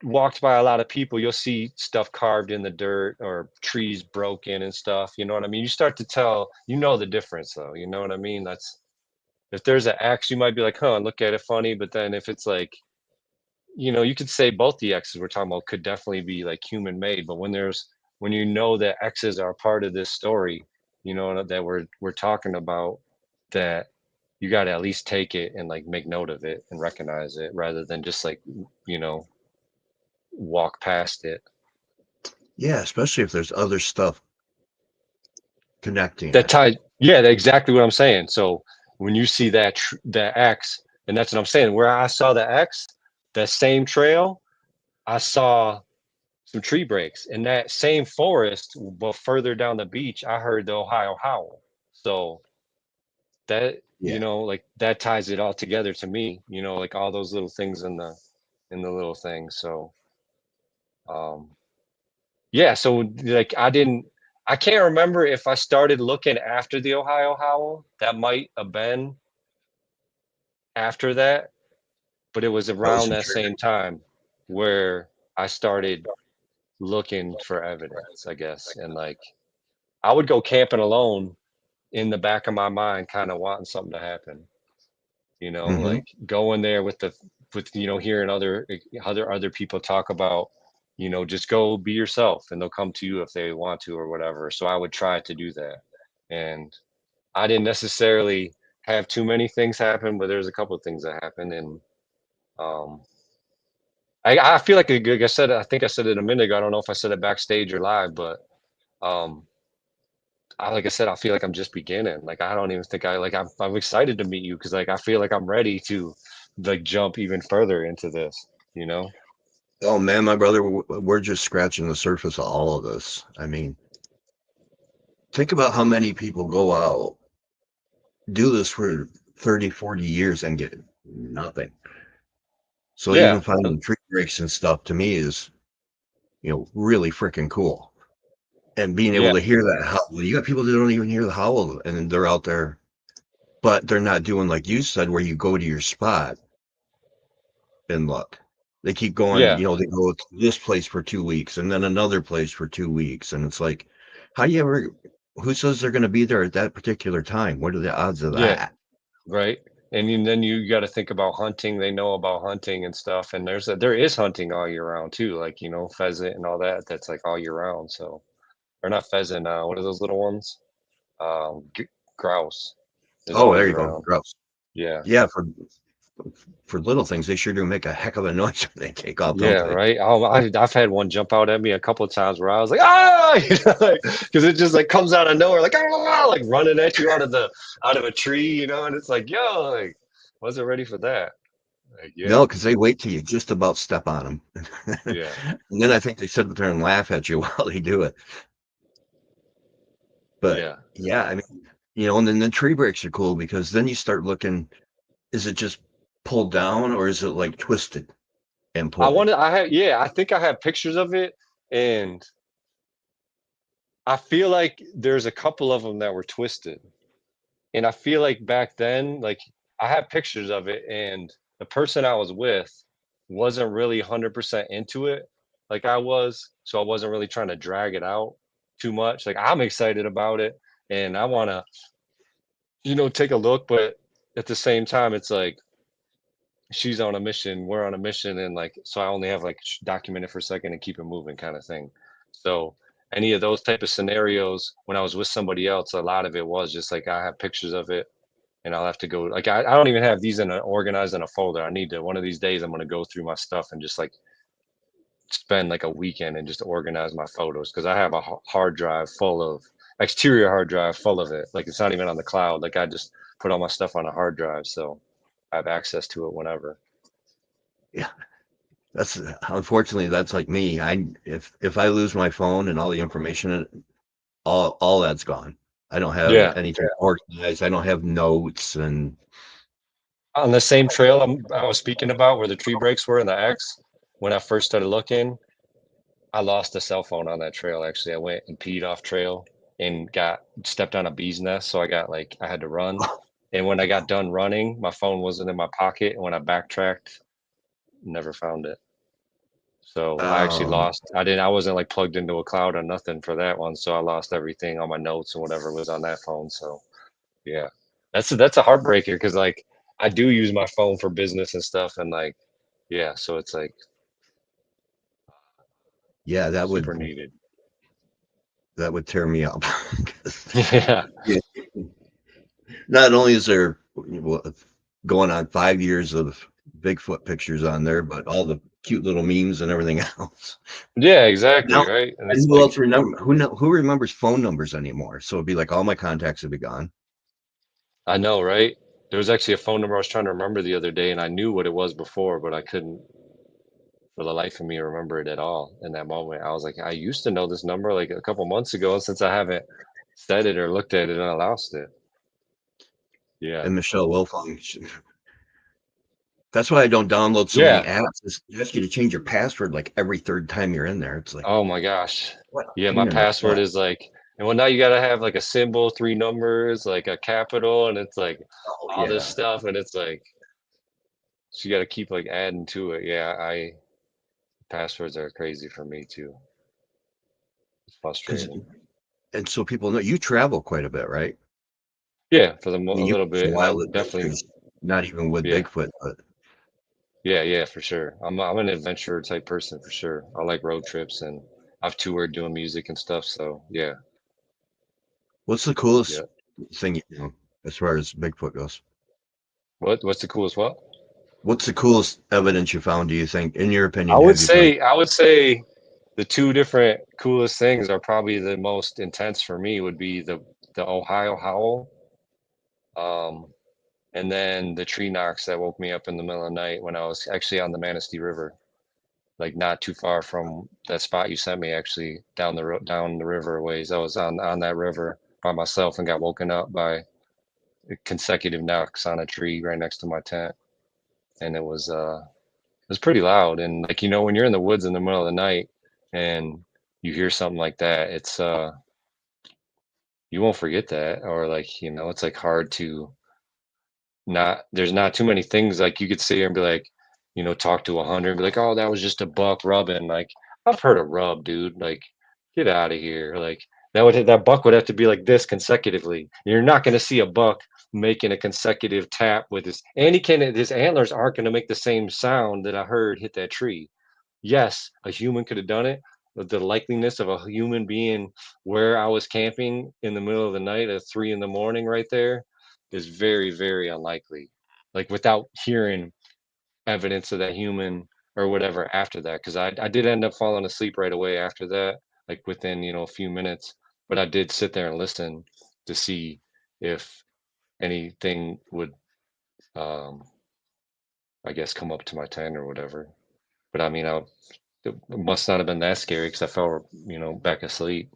walked by a lot of people, you'll see stuff carved in the dirt or trees broken and stuff. You know what I mean? You start to tell, you know the difference though. You know what I mean? That's if there's an X, you might be like, huh, look at it funny. But then if it's like, you know, you could say both the X's we're talking about could definitely be like human made, but when you know that X's are part of this story, you know that we're talking about, that you got to at least take it and like make note of it and recognize it rather than just like, you know, walk past it. Yeah, especially if there's other stuff connecting That it. ties, yeah, that's exactly what I'm saying. So when you see that X, and that's what I'm saying, where I saw the X, that same trail, I saw some tree breaks in that same forest, but further down the beach I heard the Ohio howl. So that, Yeah. you know, like that ties it all together to me, you know, like all those little things in the little things. So um yeah, so like I can't remember if I started looking after the Ohio howl. That might have been after that, but it was That was around the that trigger. same time where I started looking for evidence, I guess. And like I would go camping alone in the back of my mind, kind of wanting something to happen, you know, Hmm. like going there with, you know, hearing other people talk about, you know, just go be yourself and they'll come to you if they want to or whatever. So I would try to do that. And I didn't necessarily have too many things happen, but there's a couple of things that happened. And um I feel like I said, I think I said it a minute ago. I don't know if I said it backstage or live, but um like I said, I feel like I'm just beginning. Like I don't even think I'm excited to meet you because like I feel like I'm ready to like jump even further into this, you know? Oh man, my brother, we're just scratching the surface of all of this. I mean, think about how many people go out, do this for 30, 40 years and get nothing. So even Yeah. finding tree breaks and stuff to me is, really freaking cool. And being able Yeah. to hear that howl. You got people that don't even hear the howl and they're out there, but they're not doing like you said, where you go to your spot and look. They keep going, Yeah. they go to this place for 2 weeks and then another place for 2 weeks. And it's like, how do you ever, who says they're going to be there at that particular time? What are the odds of Yeah. that? Right. And then you got to think about hunting. They know about hunting and stuff. And there is hunting all year round too, like, you know, pheasant and all that. That's like all year round. So, or not pheasant. What are those little ones? Grouse is Oh, all there you year go. round. Gross. Yeah. Yeah, for little things, they sure do make a heck of a noise when they take off, don't Yeah, they? right. I've had one jump out at me a couple of times where I was like, ah, you know, like, because it just like comes out of nowhere, like ah, like running at you out of a tree, you know, and it's like, yo, like, wasn't ready for that. Like, yeah, No, because they wait till you just about step on them. yeah, And then I think they sit there and laugh at you while they do it. But yeah. yeah, I mean, and then the tree breaks are cool because then you start looking, is it just pulled down or is it like twisted and pulled? I think I have pictures of it, and I feel like there's a couple of them that were twisted. And I feel like back then, like I have pictures of it, and the person I was with wasn't really 100% into it like I was. So I wasn't really trying to drag it out too much. Like I'm excited about it and I want to, you know, take a look. But at the same time, it's like she's on a mission, we're on a mission. And like, so I only have like document it for a second and keep it moving kind of thing. So any of those type of scenarios, when I was with somebody else, a lot of it was just like I have pictures of it, and I'll have to go like I don't even have these organized in a folder. I need to one of these days I'm gonna go through my stuff and just like spend like a weekend and just organize my photos because I have a hard drive full of exterior hard drive full of it. Like it's not even on the cloud. Like I just put all my stuff on a hard drive, so I have access to it whenever. Yeah, that's unfortunately that's like me. If I lose my phone and all the information in it, all that's gone. I don't have Yeah. anything organized. I don't have notes and On the same trail I was speaking about where the tree breaks were in the X, when I first started looking, I lost a cell phone on that trail. Actually, I went and peed off trail and got stepped on a bee's nest. So I got like, I had to run. And when I got done running, my phone wasn't in my pocket. And when I backtracked, never found it. So I actually um, lost, I wasn't like plugged into a cloud or nothing for that one. So I lost everything, all my notes and whatever was on that phone. So yeah, that's a heartbreaker because like I do use my phone for business and stuff. And like, yeah, so it's like yeah, super needed. that would tear me up. Yeah. Yeah. Not only is there going on 5 years of Bigfoot pictures on there, but all the cute little memes and everything else. Yeah, exactly. Now, Right. And and it's who like, else remember? Who remembers phone numbers anymore? So it'd be like all my contacts would be gone. I know, right? There was actually a phone number I was trying to remember the other day, and I knew what it was before, but I couldn't for the life of me remember it at all in that moment. I was like, I used to know this number like a couple months ago, since I haven't said it or looked at it, and I lost it. Yeah. And Michelle Wilfong. That's why I don't download so many Yeah. apps. It asks you to change your password like every third time you're in there. It's like, Oh my gosh. what a Yeah, my pain in the password butt. is like, and well, now you gotta have like a symbol, three numbers, like a capital, and it's like Oh all this yeah. stuff, and it's like, so you gotta keep like adding to it. Yeah, passwords are crazy for me too. It's Because frustrating. and so people know you travel quite a bit, right? Yeah, for I a mean, you little have some bit, and wild I'm definitely, adventures, not even with yeah, Bigfoot, but yeah, for sure. I'm an adventurer type person for sure. I like road trips, and I've toured doing music and stuff. So yeah, what's the coolest yeah. thing you know as far as Bigfoot goes? What's the coolest? What? What's the coolest evidence you found, do you think? In your I opinion, would have you found? say, I would say, the two different coolest things are probably the most intense for me would be the Ohio howl, um, and then the tree knocks that woke me up in the middle of the night when I was actually on the Manistee River, like not too far from that spot you sent me. Actually, down the down the river a ways. I was on that river by myself and got woken up by consecutive knocks on a tree right next to my tent, and it was pretty loud. And like when you're in the woods in the middle of the night and you hear something like that, it's you won't forget that, or like it's like hard to not. There's not too many things like you could sit here and be like, talk to 100 and be like, oh, that was just a buck rubbing. Like I've heard a rub, dude. Like get out of here. Like that buck would have to be like this consecutively. You're not going to see a buck making a consecutive tap with his antlers aren't going to make the same sound that I heard hit that tree. Yes, a human could have done it, but the likeliness of a human being where I was camping in the middle of the night at 3 in the morning right there is very, very unlikely. Like without hearing evidence of that human or whatever after that. Cause I did end up falling asleep right away after that, like within, a few minutes. But I did sit there and listen to see if anything would um I guess come up to my tent or whatever. But I mean it must not have been that scary because I fell, back asleep.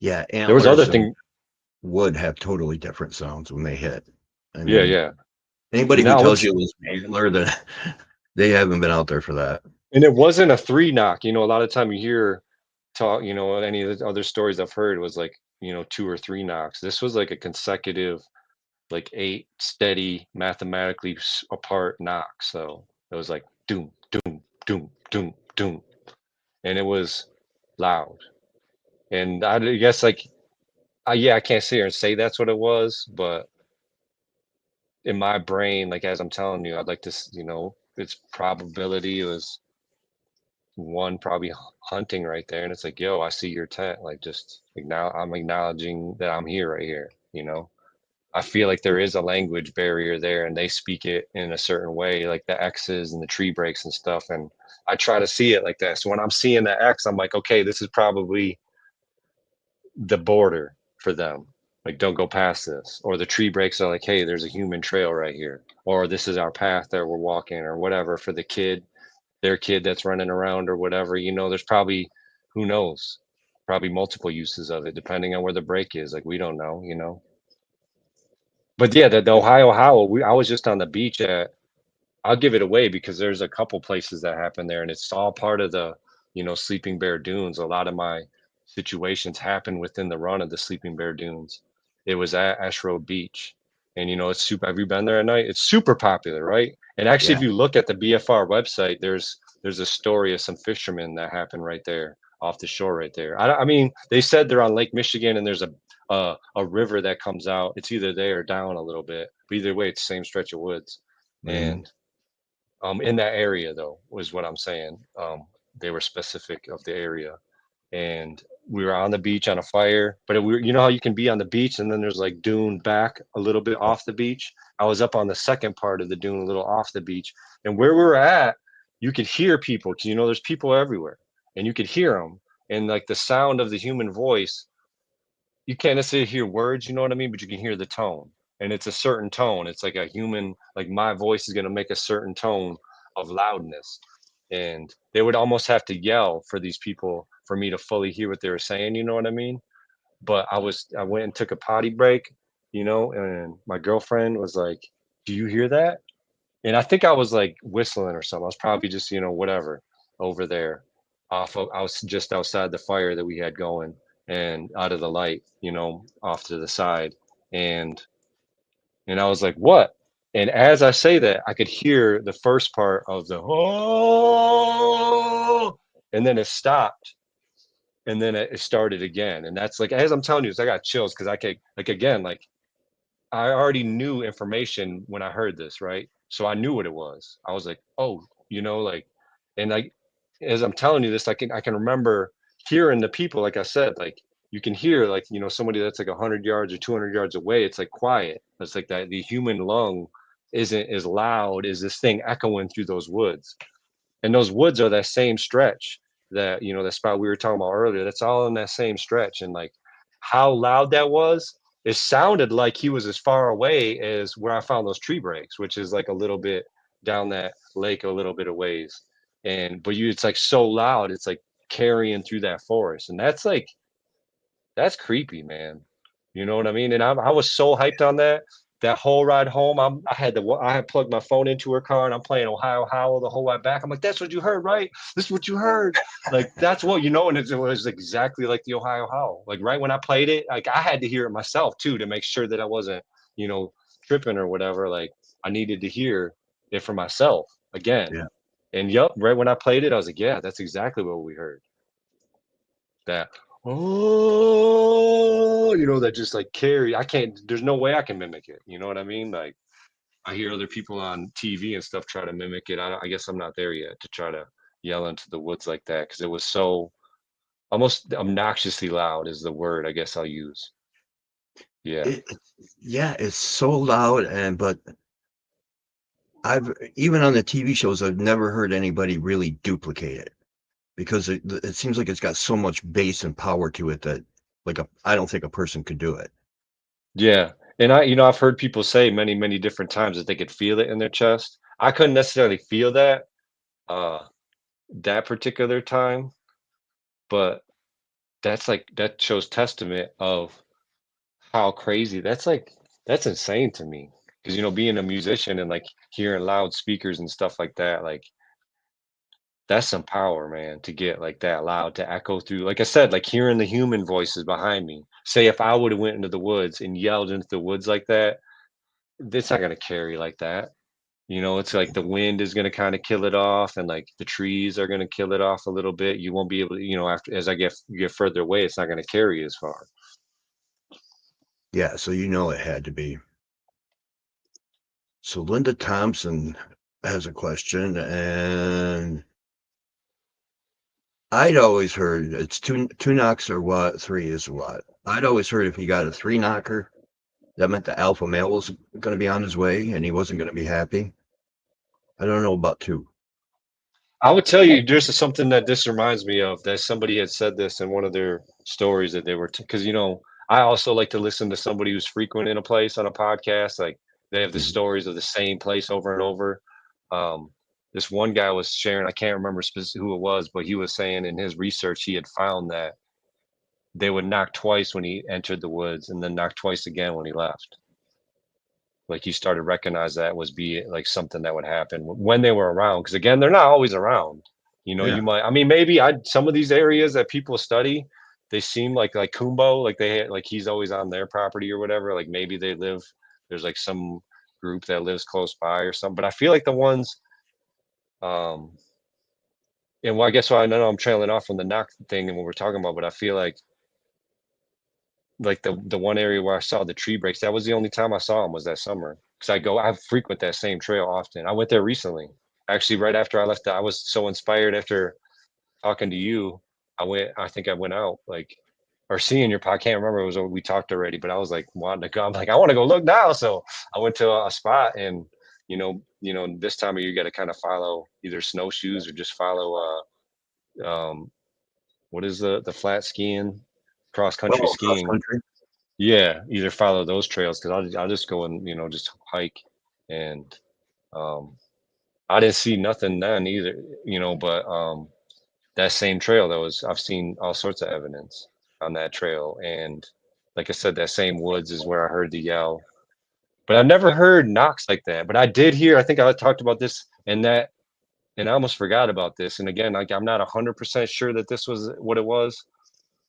Yeah, There was other antlers and thing. wood have totally different sounds when they hit. I Yeah, mean, yeah. anybody who Now tells it's you it was an antler, that they haven't been out there for that. and it wasn't a three knock. A lot of time you hear talk, any of the other stories I've heard was like, two or three knocks. This was like a consecutive, like eight steady, mathematically apart knocks. So it was like doom, doom, doom, doom, doom, and it was loud. And I guess like, yeah, I can't sit here and say that's what it was, but in my brain, like as I'm telling you, I'd like to, its probability was one probably hunting right there, and it's like, yo, I see your tent. Like, just now I'm acknowledging that I'm here right here, you know. I feel like there is a language barrier there, and they speak it in a certain way, like the X's and the tree breaks and stuff. And I try to see it like that. So when I'm seeing the X, I'm like, okay, this is probably the border for them. Like, don't go past this. Or the tree breaks are like, hey, there's a human trail right here. Or this is our path that we're walking, or whatever for the kid, their kid that's running around or whatever. You know, there's probably, who knows, probably multiple uses of it depending on where the break is. Like, we don't know, you know. But yeah, the Ohio Howl, I was just on the beach at, I'll give it away because there's a couple places that happen there, and it's all part of the, Sleeping Bear Dunes. A lot of my situations happen within the run of the Sleeping Bear Dunes. It was at Ash Road Beach, and it's super. Have you been there at night? It's super popular, right? And actually, Yeah. if you look at the BFR website, there's a story of some fishermen that happened right there off the shore, right there. I mean, they said they're on Lake Michigan, and there's a river that comes out. It's either there or down a little bit, but either way, it's the same stretch of woods. Mm-hmm. And in that area, though, was what I'm saying. They were specific of the area, and we were on the beach on a fire. But you know how you can be on the beach and then there's like dune back a little bit off the beach. I was up on the second part of the dune, a little off the beach, and where we were at, you could hear people because there's people everywhere, and you could hear them, and like the sound of the human voice, you can't necessarily hear words, you know what I mean? But you can hear the tone. And it's a certain tone. It's like a human, like my voice is going to make a certain tone of loudness. And they would almost have to yell for these people for me to fully hear what they were saying, you know what I mean? But I went and took a potty break, and my girlfriend was like, "Do you hear that?" And I think I was like whistling or something. I was probably just, whatever over there. I was just outside the fire that we had going and out of the light, off to the side. And I was like, what? And as I say that, I could hear the first part of the oh, and then it stopped, and then it started again. And that's like, as I'm telling you, I got chills because I could, like, again, like I already knew information when I heard this, right? So I knew what it was. I was like, oh, like, and like, as I'm telling you this, I can remember hearing the people, like I said, like you can hear, like, somebody that's like 100 yards or 200 yards away. It's like quiet. It's like that the human lung isn't as loud as this thing echoing through those woods. And those woods are that same stretch that, that spot we were talking about earlier. That's all in that same stretch. And like how loud that was, it sounded like he was as far away as where I found those tree breaks, which is like a little bit down that lake, a little bit of ways. But it's like so loud, it's like carrying through that forest. And that's creepy, man. You know what I mean? And I was so hyped on that whole ride home. I had plugged my phone into her car, and I'm playing Ohio Howl the whole way back. I'm like, that's what you heard, right? This is what you heard. Like that's what and it was exactly like the Ohio Howl. Like right when I played it, like I had to hear it myself too to make sure that I wasn't, you know, tripping or whatever. Like I needed to hear it for myself again. Yeah. And yep, right when I played it, I was like, yeah, that's exactly what we heard. That oh, that just like carry. I can't. There's no way I can mimic it. You know what I mean? Like I hear other people on TV and stuff try to mimic it. I guess I'm not there yet to try to yell into the woods like that because it was so almost obnoxiously loud is the word I guess I'll use. Yeah. It, yeah, it's so loud, but I've even on the TV shows, I've never heard anybody really duplicate it because it seems like it's got so much bass and power to it that I don't think a person could do it. Yeah. And I've heard people say many, many different times that they could feel it in their chest. I couldn't necessarily feel uh that particular time, but that shows testament of how crazy that's insane to me. Because being a musician and like hearing loud speakers and stuff like that, like that's some power, man, to get like that loud to echo through. Like I said, like hearing the human voices behind me. Say if I would have went into the woods and yelled into the woods like that, it's not gonna carry like that. It's like the wind is gonna kind of kill it off, and like the trees are gonna kill it off a little bit. You won't be able to, after as I get further away, it's not gonna carry as far. Yeah, so it had to be. So Linda Thompson has a question, and I'd always heard it's two knocks or what, three is what. I'd always heard if he got a three knocker, that meant the alpha male was going to be on his way and he wasn't going to be happy. I don't know about two. I would tell you, there's something that this reminds me of, that somebody had said this in one of their stories that they were, because I also like to listen to somebody who's frequent in a place on a podcast. Like they have the Mhm. stories of the same place over and over. Um, this one guy was sharing, I can't remember who it was, but he was saying in his research he had found that they would knock twice when he entered the woods and then knock twice again when he left. Like he started recognize that was be like something that would happen when they were around. Because again, they're not always around. You Yeah. might. I mean, maybe I some of these areas that people study, they seem like Kumbo, like like he's always on their property or whatever. Like maybe they live. There's like some group that lives close by or something. But I feel like the ones, um, and well, I guess I know I'm trailing off from the knock thing and what we're talking about, but I feel like the one area where I saw the tree breaks, that was the only time I saw them was that summer. Because I frequent that same trail often. I went there recently. Actually, right after I left, I was so inspired after talking to you. I think I went out like or seeing your I can't remember. It was we talked already, but I was like wanting to go. I'm like, I want to go look now. So I went to a spot and this time of year you got to kind of follow either snowshoes or just follow what is the flat skiing, cross country Oh, cross skiing. country. Yeah, either follow those trails because I'll just go and just hike, and um, I didn't see nothing then either, but that same trail that was I've seen all sorts of evidence on that trail, and like I said, that same woods is where I heard the yell, but I've never heard knocks like that. But I did hear. I think I talked about this and I almost forgot about this. And again, like I'm not 100% sure that this was what it was,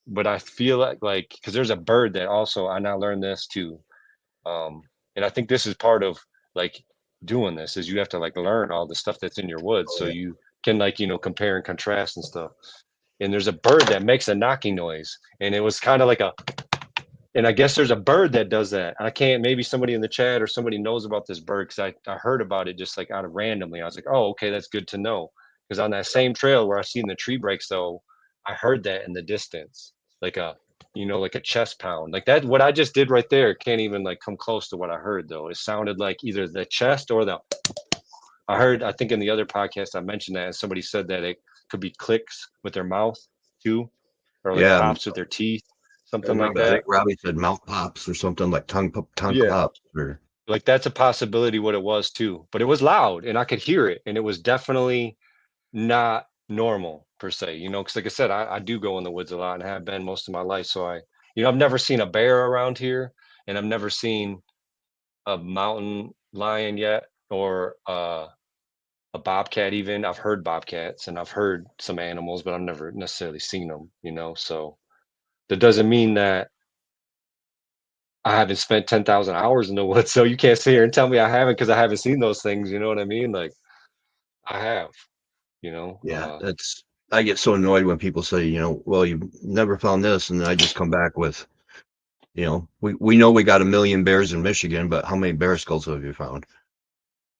but I feel like because there's a bird that also and I learned this too. And I think this is part of like doing this is you have to like learn all the stuff that's in your woods Oh so yeah. you can like compare and contrast and stuff. And there's a bird that makes a knocking noise, and it was kind of like a and I guess there's a bird that does that. I can't, maybe somebody in the chat or somebody knows about this bird because I heard about it just like out of randomly. I was like, oh, okay, that's good to know. Because on that same trail where I seen the tree breaks, though, I heard that in the distance, like like a chest pound. Like that, what I just did right there can't even like come close to what I heard though. It sounded like either the chest or I heard, I think in the other podcast I mentioned that and somebody said that it could be clicks with their mouth too, or like Yeah. pops with their teeth, I something like remember. I think that. Robbie said mouth pops or something like tongue Yeah. pops or Like that's a possibility what it was too. But it was loud and I could hear it. And it was definitely not normal per se, because like I said, I do go in the woods a lot and have been most of my life. So I've never seen a bear around here and I've never seen a mountain lion yet or a bobcat even. I've heard bobcats and I've heard some animals, but I've never necessarily seen them. So that doesn't mean that I haven't spent 10,000 hours in the woods, so you can't sit here and tell me I haven't because I haven't seen those things, you know what I mean? Like, I have, you know? yeah. That's I get so annoyed when people say, well, you've never found this, and then I just come back with, we know we got a million bears in Michigan, but how many bear skulls have you found?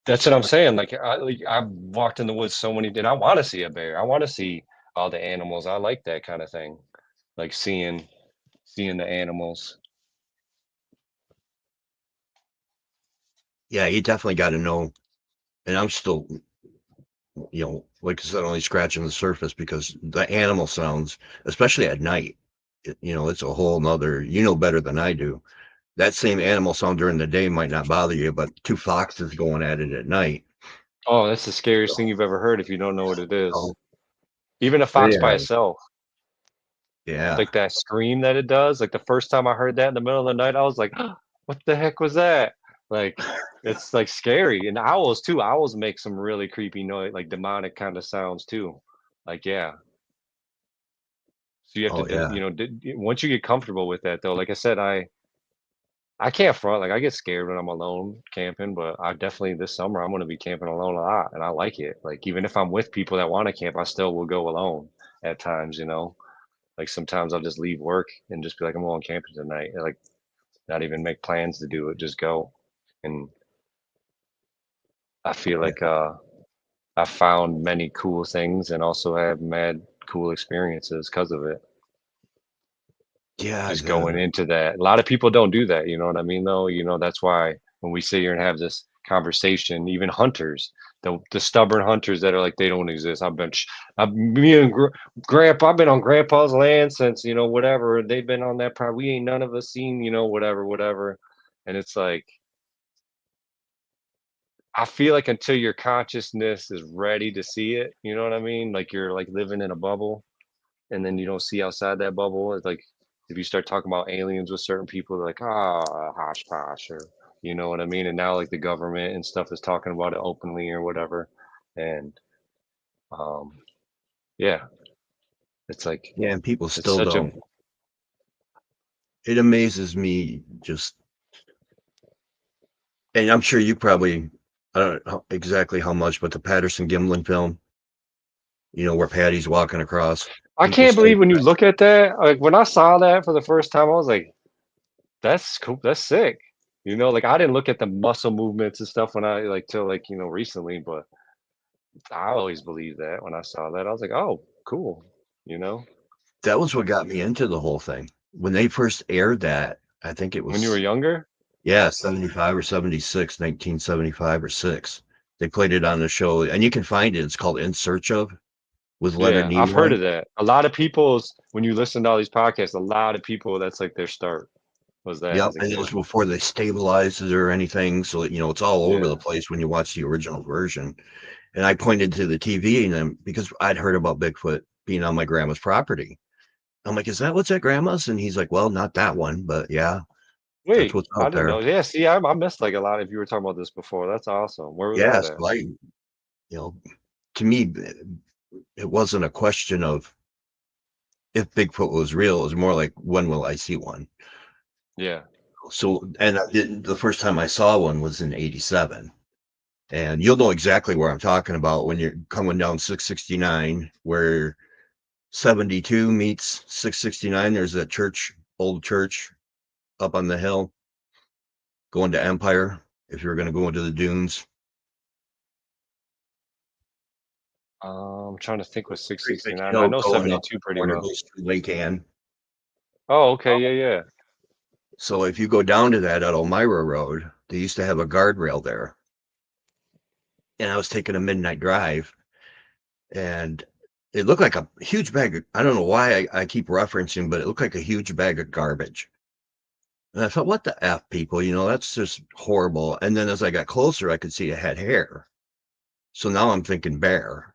That's what I'm saying, like, I've walked in the woods so many and I wanna see a bear, I wanna see all the animals, I like that kinda thing, like seeing the animals. Yeah, you definitely got to know. And I'm still, like I said, only scratching the surface because the animal sounds, especially at night, it's a whole nother, better than I do. That same animal sound during the day might not bother you, but two foxes going at it at night. Oh, that's the scariest So, thing you've ever heard if you don't know what it is. oh, Even a fox by yeah, itself, yeah. like that scream that it does, like, the first time I heard that in the middle of the night, I was like, "What the heck was that?" Like, it's, like, scary, and owls too, owls make some really creepy noise, like, demonic kinda sounds too. Like, yeah. So you have to Oh, d yeah. once you get comfortable with that though, like I said, I can't front, like, I get scared when I'm alone camping, but I definitely this summer, I'm gonna be camping alone a lot, and I like it. Like, even if I'm with people that wanna camp, I still will go alone at times, you know? Like, sometimes I'll just leave work and just be like, "I'm going camping tonight," and, like, not even make plans to do it, just go. And I feel Yeah. like, I found many cool things and also have mad cool experiences because of it. Yeah, Just going into that. A lot of people don't do that, you know what I mean, though? You know, that's why when we sit here and have this conversation, even hunters, the stubborn hunters that are like, they don't exist. Me and grandpa, I've been on grandpa's land since, you know, whatever. They've been on that part. We ain't none of us seen, you know, whatever, whatever. And it's like, I feel like until your consciousness is ready to see it, you know what I mean? Like you're like living in a bubble and then you don't see outside that bubble. It's like if you start talking about aliens with certain people, they're like, ah, hosh posh, or you know what I mean? And now like the government and stuff is talking about it openly or whatever. And um, yeah, it's like yeah, and people it's still such a don't. It amazes me just, and I'm sure you probably, I don't know exactly how much, but the Patterson Gimlin film, where Patty's walking across, I people can't say, believe when you look at that, like when I saw that for the first time, I was like, that's cool, that's sick. You know, like I didn't look at the muscle movements and stuff when I like till like, you know, recently, but I always believed that when I saw that. I was like, "Oh, cool," you know? that was what got me into the whole thing. When they first aired that, I think it When you were was, younger? yeah, 75 or 76, 1975 or 6. They played it on the show, and you can find it. It's called In Search of with Leonard Yeah, I've heard Nimoy. of that. A lot of people's when you listen to all these podcasts, a lot of people that's like their start was that Yep, as a and it kid. was before they stabilized it or anything. So, it's all over Yeah. the place when you watch the original version. And I pointed to the TV and then because I'd heard about Bigfoot being on my grandma's property. I'm like, is that what's at grandma's? And he's like, well, not that one, but yeah, that's Wait, what's I out didn't there. know. Yeah, see, I missed like a lot if you were talking about this before. That's awesome. Where was Yeah. that at? So you know, to me, it wasn't a question of if Bigfoot was real. It was more like, when will I see one? Yeah. So, and the first time I saw one was in 87. And you'll know exactly where I'm talking about when you're coming down 669, where 72 meets 669. There's that church, old church up on the hill going to Empire. If you're going to go into the dunes, I'm trying to think with pretty big 669. I hill know going up 72 pretty where it well. goes through Lake Ann. Oh, okay. Yeah, yeah. So if you go down to that at Elmira Road, they used to have a guardrail there. And I was taking a midnight drive and it looked like a huge bag of, I don't know why I keep referencing, but it looked like a huge bag of garbage. And I thought, what the F, people, that's just horrible. And then as I got closer, I could see it had hair. So now I'm thinking bear,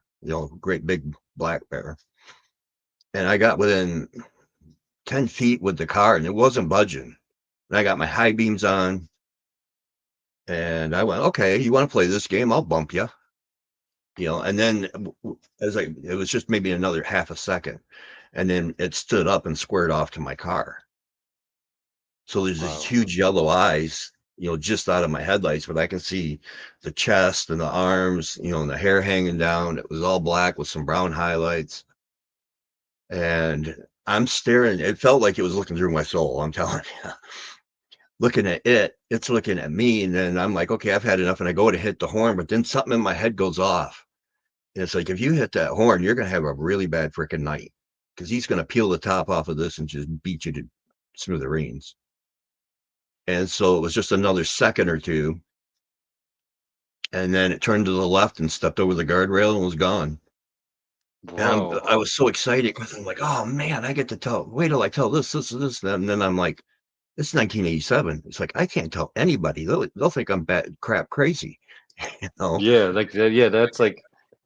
great big black bear. And I got within 10 feet with the car and it wasn't budging. And I got my high beams on and I went, okay, you want to play this game? I'll bump you. And then it was just maybe another half a second. And then it stood up and squared off to my car. So there's these Wow. huge yellow eyes, just out of my headlights, but I can see the chest and the arms, and the hair hanging down. It was all black with some brown highlights. And I'm staring. It felt like it was looking through my soul. I'm telling you, looking at it, it's looking at me. And then I'm like, okay, I've had enough. And I go to hit the horn, but then something in my head goes off. And it's like, if you hit that horn, you're going to have a really bad freaking night because he's going to peel the top off of this and just beat you to smithereens. And so it was just another second or two. And then it turned to the left and stepped over the guardrail and was gone. And Bro. I was so excited because I'm like, oh man, I get to wait till I tell this. And then I'm like, it's 1987. It's like, I can't tell anybody. They'll think I'm bad crap crazy. you know? Yeah, like yeah, that's like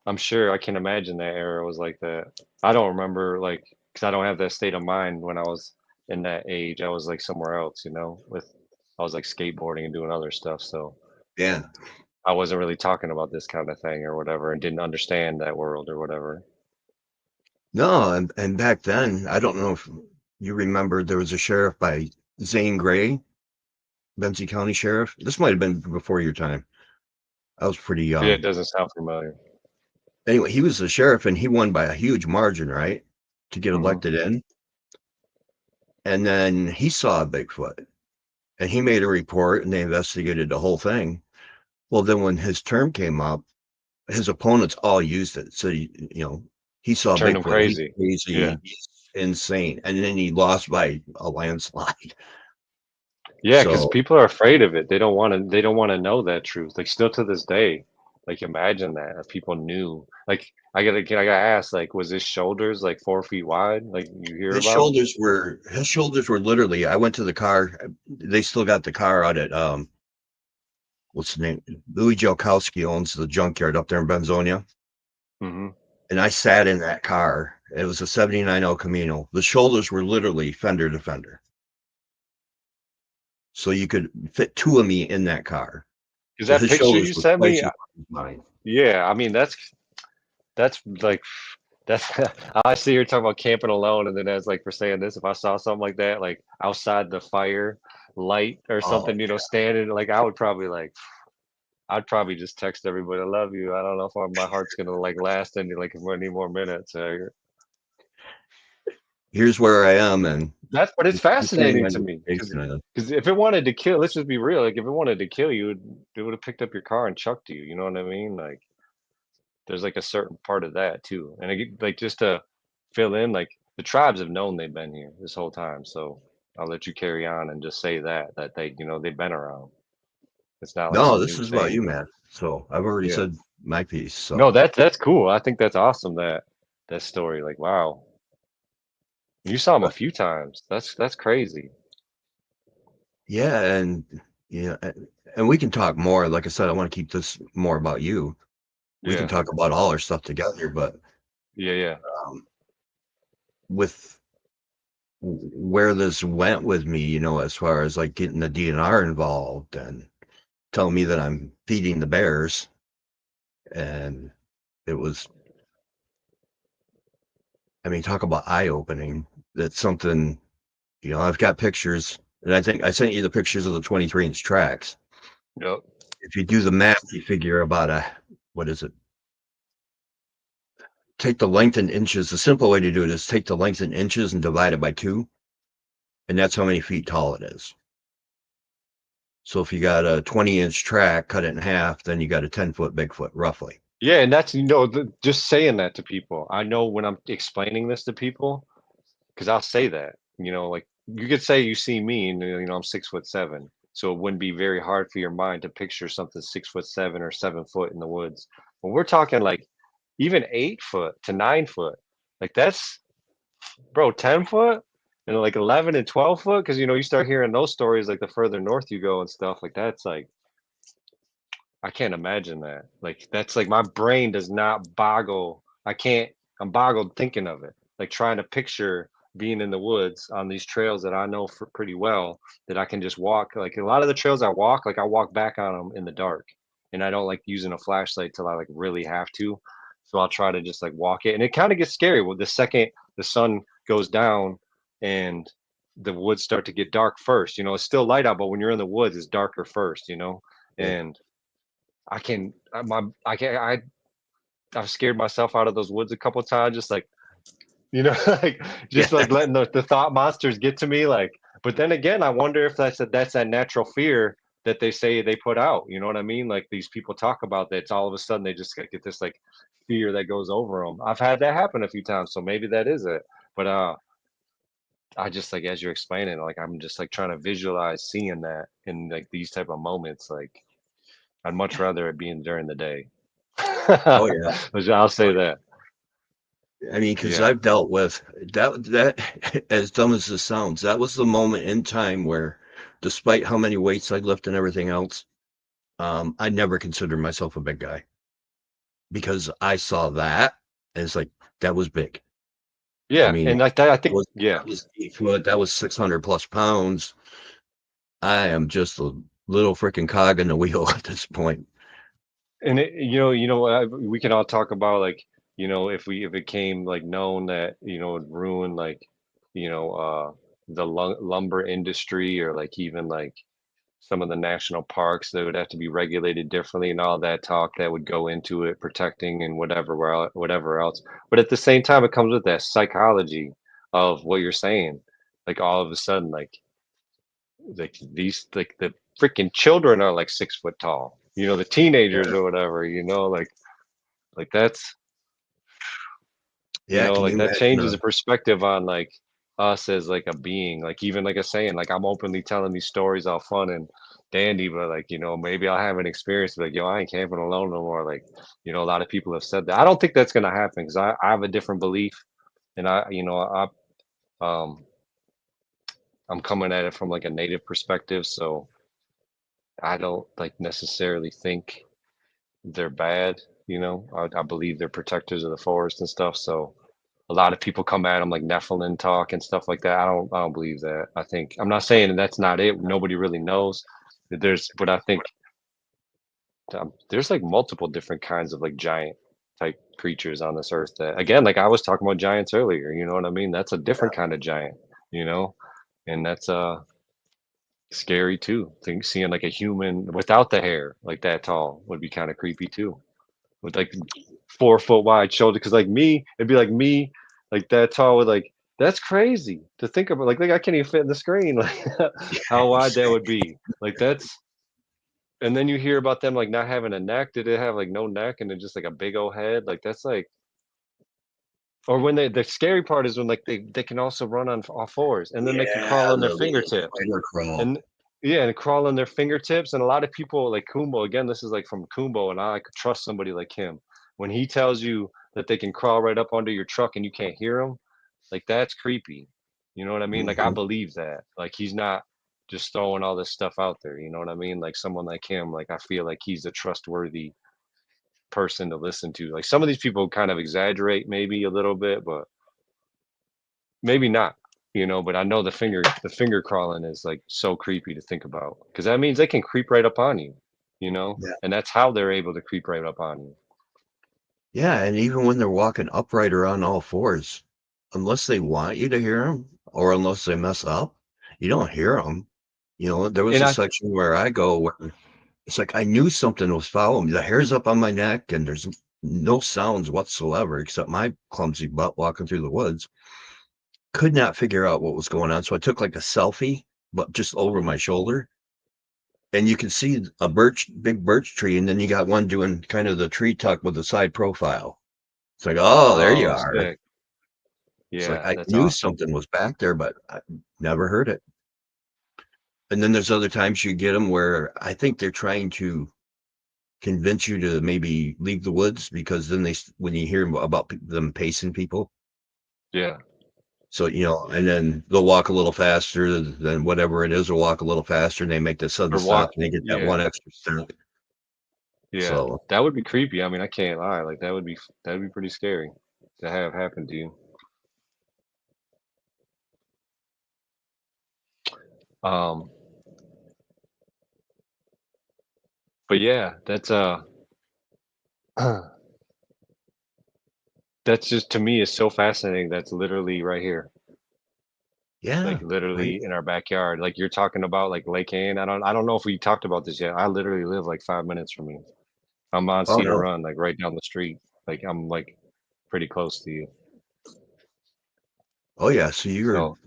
I'm sure I can imagine that era was like that. I don't remember like because I don't have that state of mind when I was in that age. I was like somewhere else, you know, with I was like skateboarding and doing other stuff. So Yeah. I wasn't really talking about this kind of thing or whatever and didn't understand that world or whatever. No, and back then, I don't know if you remember, there was a sheriff by Zane Grey, Benzie County Sheriff. This might have been before your time. I was pretty Yeah, it young. doesn't sound familiar. Anyway, he was the sheriff and he won by a huge margin, right? To get Hmm. elected in. And then he saw a Bigfoot and he made a report and they investigated the whole thing. Well, then when his term came up, his opponents all used it. So, he saw Turned him Bigfoot. He's crazy. Yeah. crazy, he's insane, and then he lost by a landslide. Yeah, because So people are afraid of it. They don't want to know that truth. Like still to this day. Like imagine that if people knew. Like I gotta ask, like, was his shoulders like 4 feet wide? Like you hear about? his shoulders were literally. I went to the car. They still got the car out at what's the name? Louis Jalkowski owns the junkyard up there in Benzonia. Hmm. And I sat in that car. It was a 79 El Camino. The shoulders were literally fender to fender. So you could fit two of me in that car. Because So that his picture shoulders you were sent twice me, as long as mine. yeah, I mean that's like that's I see you're talking about camping alone, and then as like for saying this, if I saw something like that, like outside the fire light or Oh, something, standing, like I would probably like I'd probably just text everybody, "I love you." I don't know if my heart's gonna like last any like any more minutes. here's where I am. And But it's depending fascinating on to your me take because on it. if it wanted to kill, let's just be real. Like if it wanted to kill you, it would have picked up your car and chucked you. You know what I mean? Like there's like a certain part of that too. And like just to fill in, like the tribes have known they've been here this whole time. So I'll let you carry on and just say that they they've been around. It's not like No, some this new is about thing. you, man. So I've already Yeah. said my piece. No, So that's cool. I think that's awesome that story. Like wow, you saw him a but few times. That's crazy. yeah, and yeah, and we can talk more. Like I said, I want to keep this more about you. We can Yeah. talk about all our stuff together, but Yeah. Yeah. um, with where this went with me, as far as like getting the DNR involved and telling me that I'm feeding the bears, and it was, I mean, talk about eye opening. That's something, I've got pictures, and I think I sent you the pictures of the 23-inch tracks. Yep. If you do the math, you figure about what is it? Take the length in inches. The simple way to do it is take the length in inches and divide it by 2, and that's how many feet tall it is. So if you got a 20-inch track, cut it in half, then you got a 10-foot Bigfoot, roughly. Yeah, and that's just saying that to people. I know when I'm explaining this to people, because I'll say that. Like you could say you see me and I'm 6'7", so it wouldn't be very hard for your mind to picture something 6'7" or 7 foot in the woods. When we're talking like even 8 foot to 9 foot, like that's bro 10 foot and like 11 and 12 foot, because you start hearing those stories like the further north you go and stuff like that's like I can't imagine that. Like that's like my brain does not boggle. I can't. I'm boggled thinking of it. Like trying to picture being in the woods on these trails that I know for pretty well that I can just walk. Like a lot of the trails I walk, like I walk back on them in the dark, and I don't like using a flashlight till I like really have to. So I'll try to just like walk it, and it kind of gets scary. Well, the second the sun goes down and the woods start to get dark first, it's still light out, but when you're in the woods, it's darker first, Yeah. and I can I can I've scared myself out of those woods a couple of times, just like like Yeah. just like letting the thought monsters get to me. Like, but then again, I wonder if that's that natural fear that they say they put out. You know what I mean? Like these people talk about that. It's all of a sudden they just get this like fear that goes over them. I've had that happen a few times, so maybe that is it. But I just like as you're explaining, like I'm just like trying to visualize seeing that in like these type of moments. Like I'd much rather it being during the day. Oh yeah. I'll say that. I mean, because Yeah. I've dealt with that, as dumb as this sounds, that was the moment in time where, despite how many weights I lift and everything else, I never considered myself a big guy because I saw that and it's like, that was big. I Yeah. mean, And like that, I that think, was, yeah. that was 8 foot, that was 600 plus pounds. I am just a little freaking cog in the wheel at this point. And we can all talk about like, if it came like known that, it ruined like, the lumber industry or like even like some of the national parks that would have to be regulated differently and all that talk that would go into it, protecting and whatever else. But at the same time, it comes with that psychology of what you're saying. Like all of a sudden, like these like the freaking children are like 6 foot tall. The teenagers or whatever. Like that's You Yeah, know, can like you that imagine changes the perspective on like us as like a being. Like even like I was saying, like I'm openly telling these stories all fun and dandy, but like, you know, maybe I'll have an experience like, yo, I ain't camping alone no more. Like, you know, a lot of people have said that. I don't think that's gonna happen because I have a different belief and um I'm coming at it from like a native perspective. So I don't like necessarily think they're bad, you know. I believe they're protectors of the forest and stuff. So a lot of people come at them like Nephilim talk and stuff like that. I don't believe that. I think I'm not saying that that's not it. Nobody really knows. But I think there's like multiple different kinds of like giant type creatures on this earth that again, like I was talking about giants earlier, you know what I mean? That's a different kind of giant, you know, and that's scary too. Think seeing like a human without the hair like that tall would be kind of creepy too. With like 4 foot wide shoulder, because like me, it'd be like me, like that tall with like that's crazy to think about. Like I can't even fit in the screen, like how wide that would be. Like that's and then you hear about them like not having a neck. Did they have like no neck and then just like a big old head? Like that's like or when they the scary part is when like they can also run on all fours and then they can yeah, crawl on their the little fingertips. spider crawl. And yeah, and crawl on their fingertips. And a lot of people like Kumbo, again, this is like from Kumbo, and I could trust somebody like him. When he tells you that they can crawl right up under your truck and you can't hear them, like that's creepy. You know what I mean? Like I Mhm. believe that. Like he's not just throwing all this stuff out there. You know what I mean? Like someone like him, like I feel like he's a trustworthy person to listen to. Like some of these people kind of exaggerate maybe a little bit, but maybe not, you know, but I know the finger crawling is like so creepy to think about because that means they can creep right up on you, you know, Yeah. and that's how they're able to creep right up on you. Yeah, and even when they're walking upright or on all fours, unless they want you to hear them or unless they mess up, you don't hear them. You know, there was And a I section where I go where it's like I knew something was following me. The hair's up on my neck and there's no sounds whatsoever except my clumsy butt walking through the woods. Could not figure out what was going on. So I took like a selfie, but just over my shoulder. And you can see a big birch tree, and then you got one doing kind of the tree tuck with the side profile. It's like, oh, there you oh are. sick, It's like yeah, I that's knew awesome. something was back there, but I never heard it. And then there's other times you get them where I think they're trying to convince you to maybe leave the woods because then when you hear about them pacing people, Yeah, so and then they'll walk a little faster than whatever it is, or walk a little faster, and they make the sudden or walk, stop, and they get that yeah, one extra step. yeah, So that would be creepy. I mean, I can't lie, like that would be pretty scary to have happen to you. Um, but yeah, that's just to me is so fascinating. That's literally right here. yeah, Like right. literally in our backyard. Like you're talking about like Lake Ann. I don't know if we talked about this yet. I literally live like 5 minutes from you. I'm on Oh Cedar no. Run, like right down the street. Like I'm like pretty close to you. Oh yeah. So you were So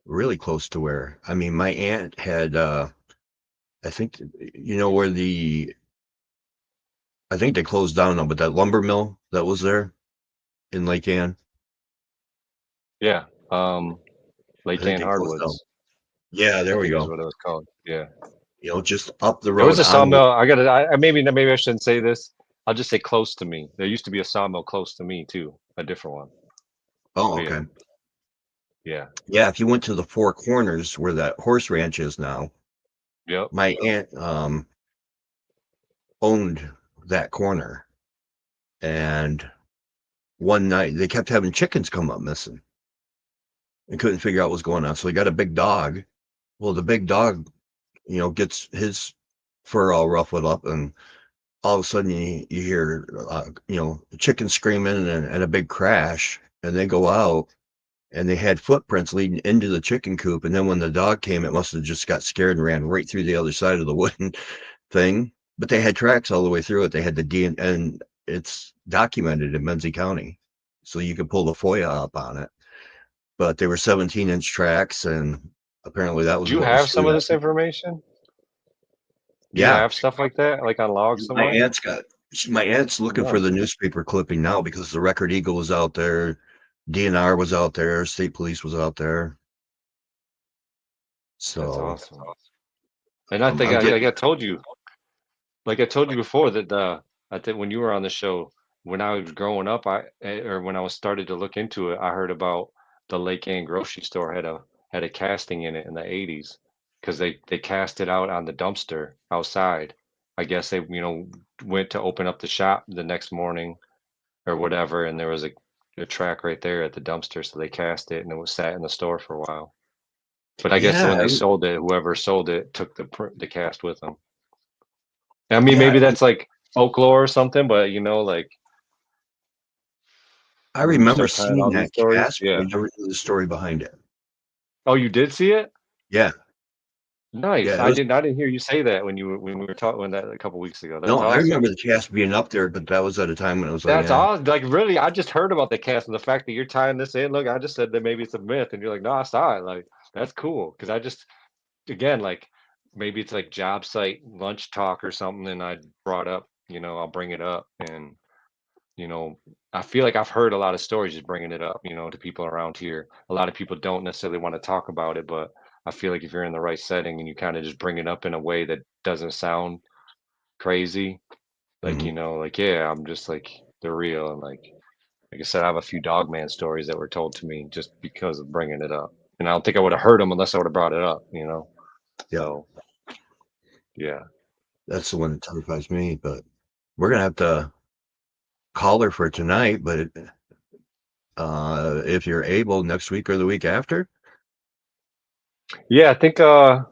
really close to where, I mean, my aunt had, I think, where I think they closed down now, but that lumber mill that was there in Lake Ann, yeah. I Lake think Ann they closed down. Hardwoods, Yeah, I there we think is go. what it was called. Yeah. Just up the There was road a on. sawmill. Maybe I shouldn't say this. I'll just say close to me. There used to be a sawmill close to me too, a different one. Oh, But okay. yeah, yeah. Yeah, if you went to the Four Corners where that horse ranch is now, Yep. my aunt owned that corner, and one night they kept having chickens come up missing and couldn't figure out what's going on. So they got a big dog. Well, the big dog, gets his fur all ruffled up, and all of a sudden you hear, the chicken screaming and a big crash, and they go out and they had footprints leading into the chicken coop. And then when the dog came, it must have just got scared and ran right through the other side of the wooden thing. But they had tracks all the way through it. They had the DNA, and it's documented in Benzie County. So you can pull the FOIA up on it. But they were 17-inch tracks, and apparently that Do was you what was have through some of that. this information? Do you Yeah. have stuff like that, like on logs My somewhere? aunt's got My aunt's looking for Nice. the newspaper clipping now because the Record Eagle was out there, DNR was out there, state police was out there. That's So awesome. And I think I'm getting, like I told you before that I think when you were on the show, when I was growing up, or when I was started to look into it, I heard about the Lake Ann grocery store had a casting in it in the 80s because they cast it out on the dumpster outside. I guess they, went to open up the shop the next morning or whatever, and there was a track right there at the dumpster, so they cast it and it was sat in the store for a while. But I guess yeah, when they sold it, whoever sold it took the cast with them. I mean, yeah. maybe that's like folklore or something, but like I when you remember start telling seeing all these that stories, cast, but I yeah. never knew the story behind it. Oh, you did see it? Yeah, Nice. yeah. It was I didn't hear you say that when we were talking when that a couple weeks ago. That's no, I awesome. remember the cast being up there, but that was at a time when it was like, That's yeah, awesome. Like really, I just heard about the cast and the fact that you're tying this in. Look, I just said that maybe it's a myth, and you're like, no, I saw it. Like that's cool because I just again like maybe it's like job site lunch talk or something, and I brought up, I'll bring it up and you know, I feel like I've heard a lot of stories just bringing it up, to people around here. A lot of people don't necessarily want to talk about it, but I feel like if you're in the right setting and you kind of just bring it up in a way that doesn't sound crazy, like, mhm. like, yeah, I'm just like, they're real. And like I said, I have a few Dogman stories that were told to me just because of bringing it up. And I don't think I would have heard them unless I would have brought it up. Yeah, So, yeah. that's the one that terrifies me. But we're gonna have to call her for tonight. But if you're able, next week or the week after. Yeah, I think I'd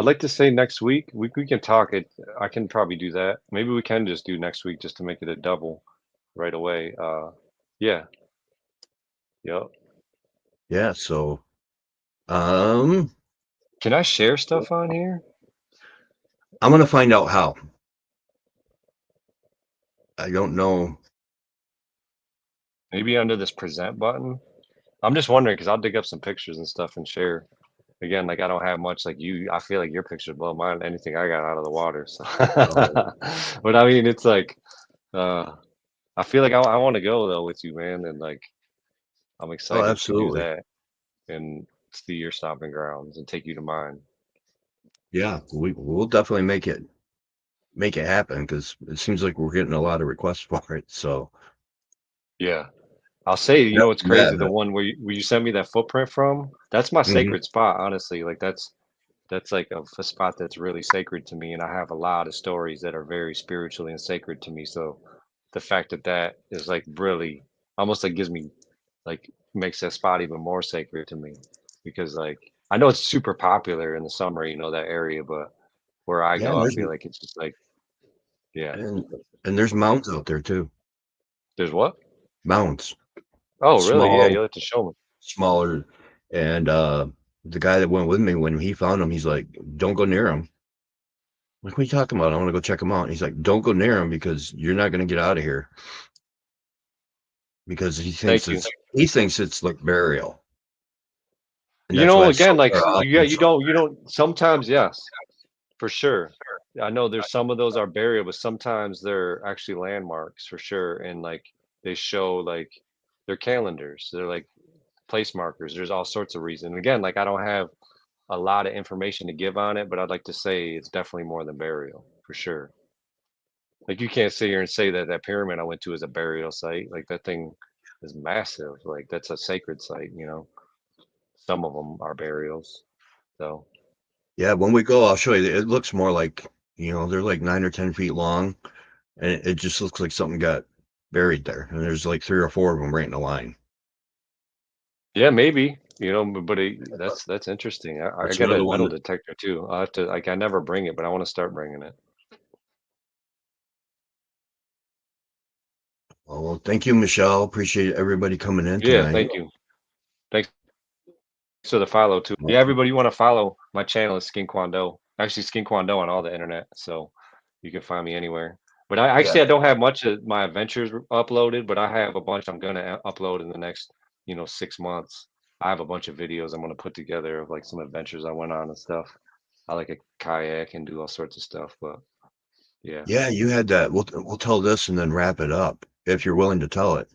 like to say next week. We can talk it. I can probably do that. Maybe we can just do next week just to make it a double right away. Yeah. Yep. Yeah, so um, Can I share stuff on here? I'm gonna find out how. I don't know. Maybe under this present button. I'm just wondering because I'll dig up some pictures and stuff and share. Again, like I don't have much like you. I feel like your pictures blow mine anything I got out of the water. So, Oh, but I mean, it's like uh, I feel like I want to go though with you, man, and like I'm oh, excited to do absolutely. that and see your stomping grounds and take you to mine. Yeah, we'll definitely make it happen because it seems like we're getting a lot of requests for it. So Yeah. I'll say, yeah, what's crazy? The one where you sent me that footprint from, that's my mhm. sacred spot, honestly. Like that's like a spot that's really sacred to me. And I have a lot of stories that are very spiritually and sacred to me. So the fact that that is like really almost like gives me like makes that spot even more sacred to me because like I know it's super popular in the summer, that area, but where I Yeah, go, I feel like it's just like, yeah. and and there's mounds out there too. There's what? Mounds, Oh, really? Yeah, small, you'll have to show me. smaller, and the guy that went with me when he found them, he's like, "Don't go near them." Like, what are you talking about? I want to go check them out. And he's like, "Don't go near them because you're not going to get out of here." Because Thank you. he thinks it's like burial, and that's why it's so Again, like far off you and so. don't sometimes, yes, for sure. I know there's some of those are burial, but sometimes they're actually landmarks for sure. And like they show like they're calendars. They're like place markers. There's all sorts of reasons. Again, like I don't have a lot of information to give on it, but I'd like to say it's definitely more than burial for sure. Like you can't sit here and say that that pyramid I went to is a burial site. Like that thing is massive. Like that's a sacred site. Some of them are burials. So Yeah, when we go, I'll show you. It looks more like, they're like 9 or 10 feet long, and it just looks like something got buried there. And there's like 3 or 4 of them right in a line. yeah, maybe, but that's interesting. I That's got a another one metal that, detector too. I have to like I never bring it, but I want to start bringing it. well, thank you, Michelle. Appreciate everybody coming in Yeah, tonight. thank you. Thanks for the follow too. Yeah, everybody you want to follow my channel is Skin Kwando. Actually, Skin Kwando on all the internet, so you can find me anywhere. But Yeah, I don't have much of my adventures uploaded, but I have a bunch I'm gonna upload in the next 6 months. I have a bunch of videos I'm gonna put together of like some adventures I went on and stuff. I like a kayak and do all sorts of stuff, but Yeah. Yeah, you had that. We'll tell this and then wrap it up if you're willing to tell it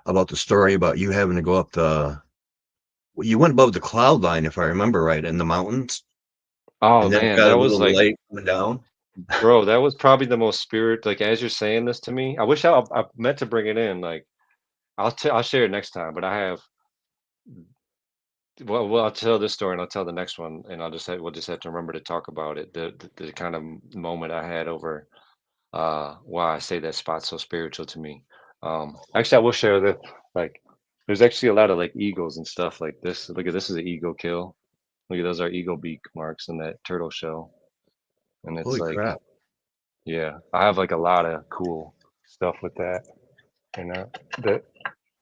about the story about you having to go up the. Well, you went above the cloud line, if I remember right, in the mountains, Oh and then it man, got a that was little like, light coming down. bro, that was probably the most spirit. Like as you're saying this to me, I wish I meant to bring it in. Like I'll share it next time, but I have. Well, I'll tell this story and I'll tell the next one, and we'll just have to remember to talk about it. The kind of moment I had over why I say that spot's so spiritual to me. Actually, I will share that. Like, there's actually a lot of like eagles and stuff like this. Look at this is an eagle kill. Look at those are eagle beak marks in that turtle shell, and it's Holy like, crap! yeah, I have like a lot of cool stuff with that, you know, that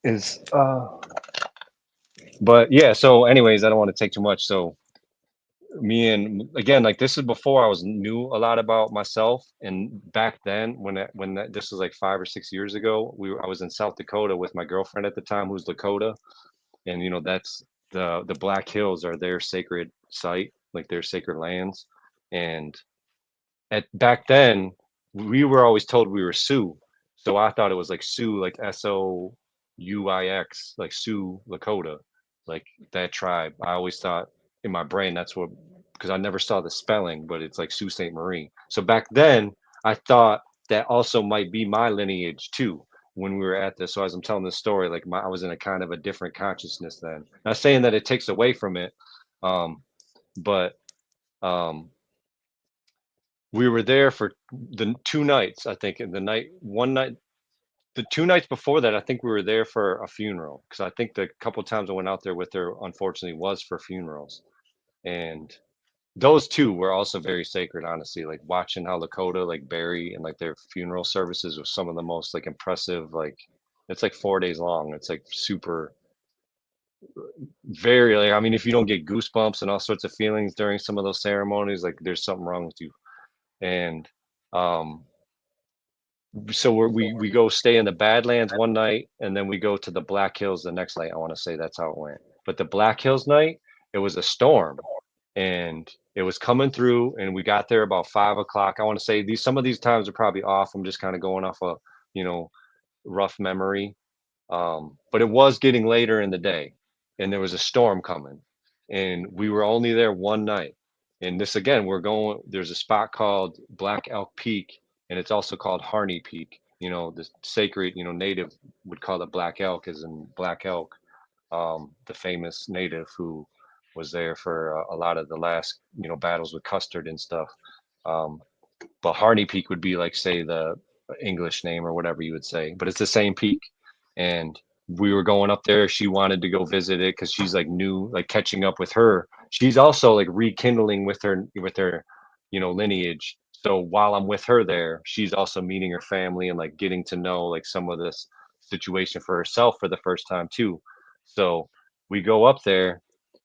is. But yeah. So, anyways, I don't want to take too much. So me and again, like this is before I was knew a lot about myself, and back then this was like 5 or 6 years ago, I was in South Dakota with my girlfriend at the time, who's Lakota, and that's the Black Hills are their sacred site, like their sacred lands, and at back then we were always told we were Sioux, so I thought it was like Sioux, like Souix, like Sioux Lakota, like that tribe. I always thought in my brain that's what, because I never saw the spelling, but it's like Sault Ste. Marie. So back then I thought that also might be my lineage too when we were at this. So as I'm telling this story, like I was in a kind of a different consciousness then. Not saying that it takes away from it, um, but um, we were there for the 2 nights, I think, and the 2 nights before that, I think we were there for a funeral, because I think the couple times I went out there with her, unfortunately, was for funerals, and those 2 were also very sacred, honestly, like, watching how Lakota, like, bury and, like, their funeral services was some of the most, like, impressive, like it's, like, 4 days long, it's, like, super very, like, I mean, if you don't get goosebumps and all sorts of feelings during some of those ceremonies, like, there's something wrong with you, and, um so we go stay in the Badlands one night, and then we go to the Black Hills the next night. I want to say that's how it went. But the Black Hills night, it was a storm, and it was coming through, and we got there about 5 o'clock. I want to say some of these times are probably off. I'm just kind of going off a you know rough memory, but it was getting later in the day, and there was a storm coming, and we were only there one night. And this again, there's a spot called Black Elk Peak, and it's also called Harney Peak. The sacred, native would call it Black Elk, as in Black Elk, the famous native who was there for a lot of the last, battles with Custard and stuff. Um, but Harney Peak would be like, say, the English name or whatever you would say, but it's the same peak. And we were going up there. She wanted to go visit it because she's like new, like catching up with her. She's also like rekindling with her, lineage. So while I'm with her there, she's also meeting her family and like getting to know like some of this situation for herself for the first time too. So we go up there,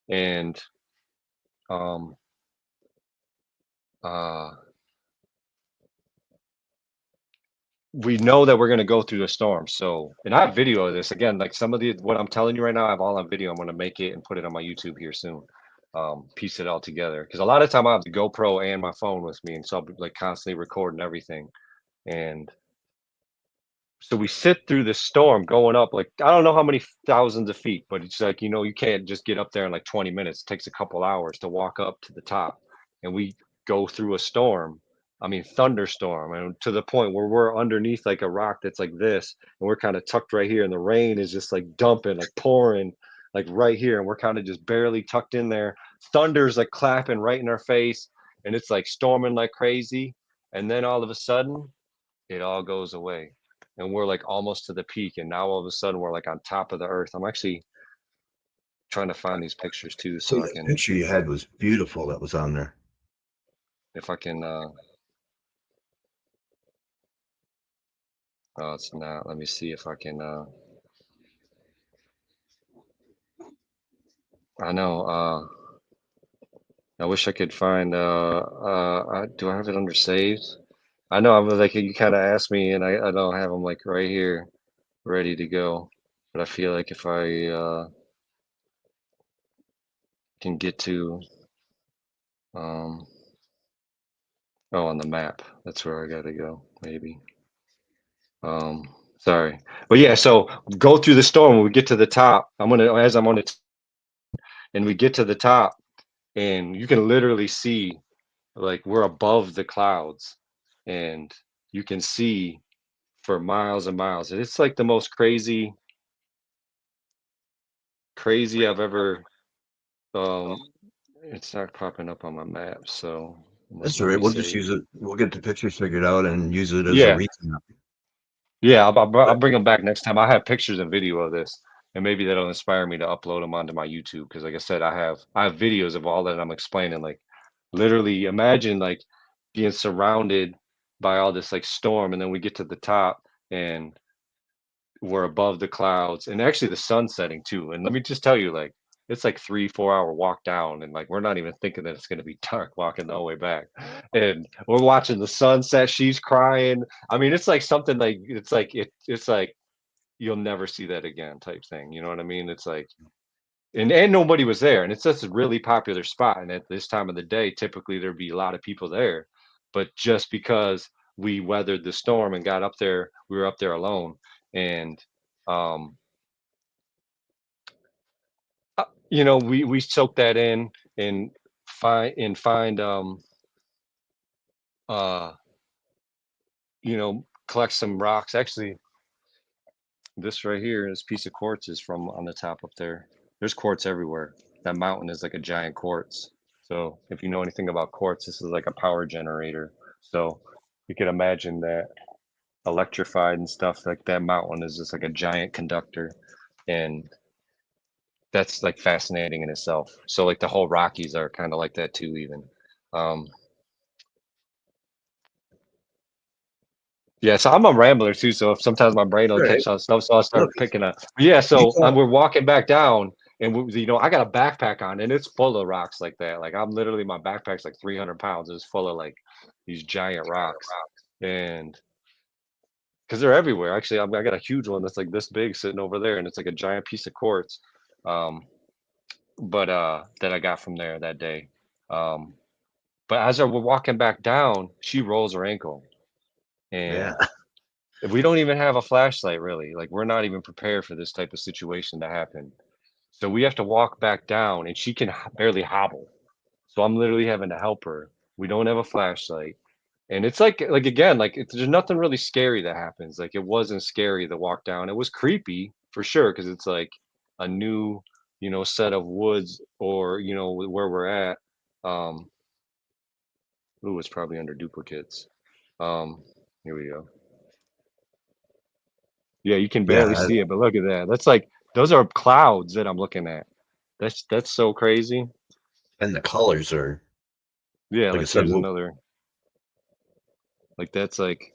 and um uh we know that we're going to go through the storm. So, and I have video of this again, like some of what I'm telling you right now, I have all on video. I'm going to make it and put it on my YouTube here soon. Piece it all together. Cause a lot of time I have the GoPro and my phone with me. And so I'll be like constantly recording everything. And so we sit through this storm going up, like, I don't know how many thousands of feet, but it's like, you can't just get up there in like 20 minutes. It takes a couple hours to walk up to the top. And we go through a storm. I mean, thunderstorm, and to the point where we're underneath like a rock that's like this, and we're kind of tucked right here, and the rain is just like dumping, like pouring, like right here, and we're kind of just barely tucked in there. Thunder's like clapping right in our face, and it's like storming like crazy. And then all of a sudden, it all goes away, and we're like almost to the peak, and now all of a sudden we're like on top of the earth. I'm actually trying to find these pictures too, Hey, so I that can, picture you had was beautiful. That was on there. if I can, oh, it's not, let me see if I can, I know, I wish I could find, do I have it under saved? I know, I'm like, you kind of asked me, and I don't have them like right here ready to go, but I feel like if I can get to, um Oh, on the map. That's where I gotta go, maybe. Sorry. But yeah, so go through the storm when we get to the top. As I'm on it, and we get to the top, and you can literally see like we're above the clouds, and you can see for miles and miles. And it's like the most crazy I've ever um it's not popping up on my map, so That's all let right. me We'll just say. use it. We'll get the pictures figured out and use it as a Yeah, recap. yeah, I'll But bring them back next time. I have pictures and video of this, and maybe that'll inspire me to upload them onto my YouTube. Because, like I said, I have videos of all that I'm explaining. Like, literally, imagine like being surrounded by all this like storm, and then we get to the top, and we're above the clouds, and actually the sun's setting too. And let me just tell you, like, it's like 3, 4 hour walk down, and like we're not even thinking that it's gonna be dark walking the whole way back. And we're watching the sunset. She's crying. I mean, it's like something like it's like you'll never see that again type thing. You know what I mean? It's like and nobody was there, and it's just a really popular spot. And at this time of the day, typically there'd be a lot of people there. But just because we weathered the storm and got up there, we were up there alone. And um we soak that in and find uh collect some rocks. Actually, this right here, this piece of quartz is from on the top up there. There's quartz everywhere. That mountain is like a giant quartz. So if you know anything about quartz, this is like a power generator. So you can imagine that electrified and stuff. Like that mountain is just like a giant conductor, and that's like fascinating in itself. So like the whole Rockies are kind of like that too, even. Um, Yeah, so I'm a rambler too, so if sometimes my brain will all right. catch on stuff, so I'll Look, start picking up. Yeah, you so talk. we're walking back down, and I got a backpack on, and it's full of rocks like that. Like I'm literally my backpack's like 300 pounds. It's full of like these giant rocks, and because they're everywhere. Actually, I got a huge one that's like this big sitting over there, and it's like a giant piece of quartz. Um, but that I got from there that day. Um, but as we're walking back down, she rolls her ankle, Yeah. and we don't even have a flashlight really. Like we're not even prepared for this type of situation to happen. So we have to walk back down and she can barely hobble. So I'm literally having to help her. We don't have a flashlight. And it's like again, like there's nothing really scary that happens. Like it wasn't scary to walk down. It was creepy for sure because it's like a new, set of woods or where we're at. Um, ooh, it's probably under duplicates. Um, Here we go. Yeah, you can barely Yeah. see it, but look at that. That's like those are clouds that I'm looking at. That's so crazy. And the colors are, Yeah, like I like said, here's another. Like that's like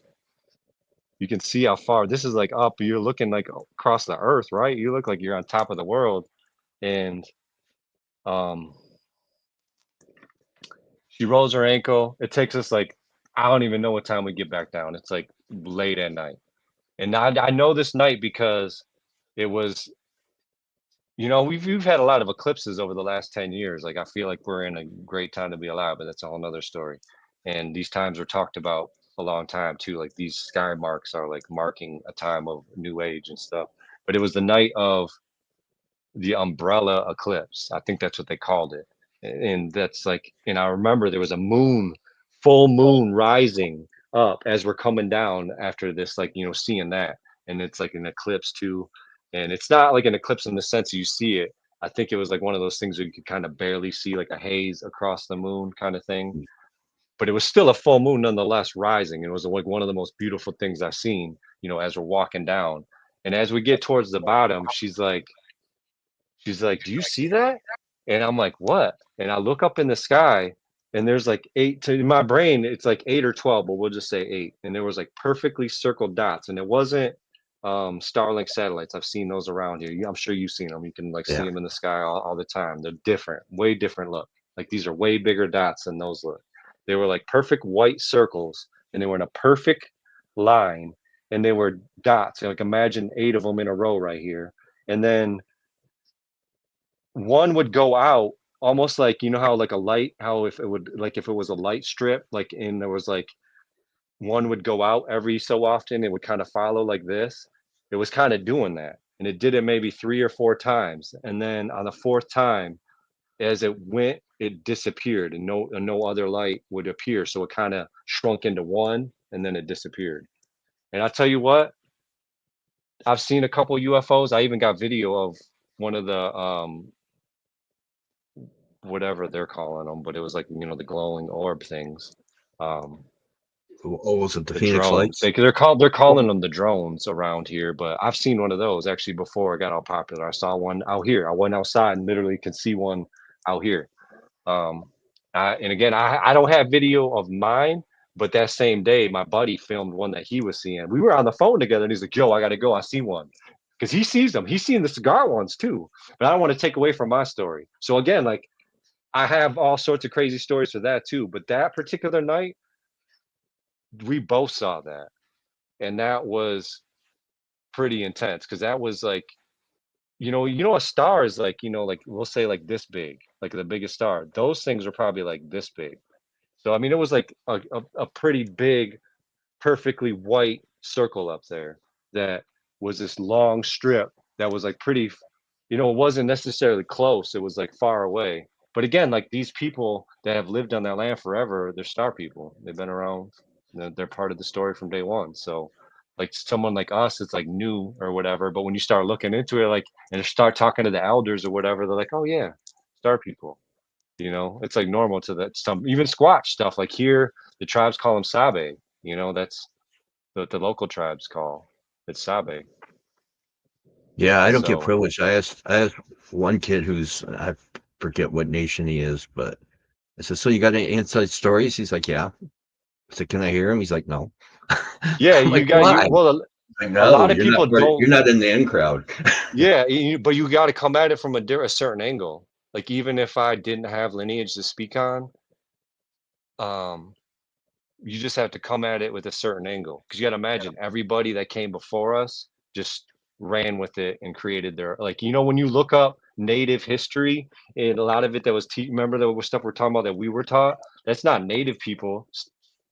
you can see how far this is like up. You're looking like across the earth, right? You look like you're on top of the world. And um she rolls her ankle. It takes us like I don't even know what time we get back down. It's like late at night. And I know this night because it was we've had a lot of eclipses over the last 10 years. Like I feel like we're in a great time to be alive, but that's a whole nother story. And these times were talked about a long time too. Like these sky marks are like marking a time of new age and stuff. But it was the night of the umbrella eclipse. I think that's what they called it. And that's like, and I remember there was a full moon rising up as we're coming down after this, like, seeing that. And it's like an eclipse too. And it's not like an eclipse in the sense you see it. I think it was like one of those things where you could kind of barely see like a haze across the moon kind of thing. But it was still a full moon nonetheless rising. It was like one of the most beautiful things I've seen, as we're walking down. And as we get towards the bottom, she's like, "Do you see that?" And I'm like, "What?" And I look up in the sky, and there's like eight to in my brain, it's like 8 or 12, but we'll just say 8. And there was like perfectly circled dots, and it wasn't Starlink satellites. I've seen those around here. I'm sure you've seen them. You can like see yeah. them in the sky all the time. They're different, way different look. Like these are way bigger dots than those look. They were like perfect white circles, and they were in a perfect line, and they were dots. Like imagine 8 of them in a row right here. And then one would go out almost like, you know how like a light, how if it would like if it was a light strip, like and there was like one would go out every so often, it would kind of follow like this. It was kind of doing that. And it did it maybe 3 or 4 times. And then on the fourth time, as it went, it disappeared and no other light would appear. So it kind of shrunk into one and then it disappeared. And I'll tell you what, I've seen a couple UFOs. I even got video of one of the whatever they're calling them, but it was like, you know, the glowing orb things. Um Oh, was it the the Phoenix drones. Lights? They're calling them the drones around here, but I've seen one of those actually before it got all popular. I saw one out here. I went outside and literally could see one out here. Um, and again, I don't have video of mine, but that same day, my buddy filmed one that he was seeing. We were on the phone together, and he's like, "Yo, I got to go. I see one." Because he sees them. He's seen the cigar ones too. But I don't want to take away from my story. So again, like I have all sorts of crazy stories for that too. But that particular night, we both saw that, and that was pretty intense because that was like, a star is like, like we'll say like this big, like the biggest star. Those things are probably like this big. So I mean, it was like a pretty big, perfectly white circle up there that was this long strip that was like pretty, it wasn't necessarily close. It was like far away. But again, like these people that have lived on that land forever, they're star people. They've been around. They're part of the story from day one. So, like someone like us, it's like new or whatever. But when you start looking into it, like and start talking to the elders or whatever, they're like, "Oh yeah, star people." It's like normal to that. Some even Squatch stuff. Like here, the tribes call them Sabe. That's what the local tribes call it's Sabe. Yeah, I don't get So privileged. I asked one kid who's I forget what nation he is, but I said, "So you got any inside stories?" He's like, "Yeah." I said, "Can I hear him?" He's like, "No." yeah, I'm like, you got you. "Why?" Well, Like, a no, lot of people you're don't. not in the in crowd. Yeah, but you got to come at it from a certain angle. Like even if I didn't have lineage to speak on, um, you just have to come at it with a certain angle because you got to Yeah. imagine everybody that came before us just ran with it and created their like when you look up native history and a lot of it that was remember that was stuff we're talking about that we were taught, that's not native people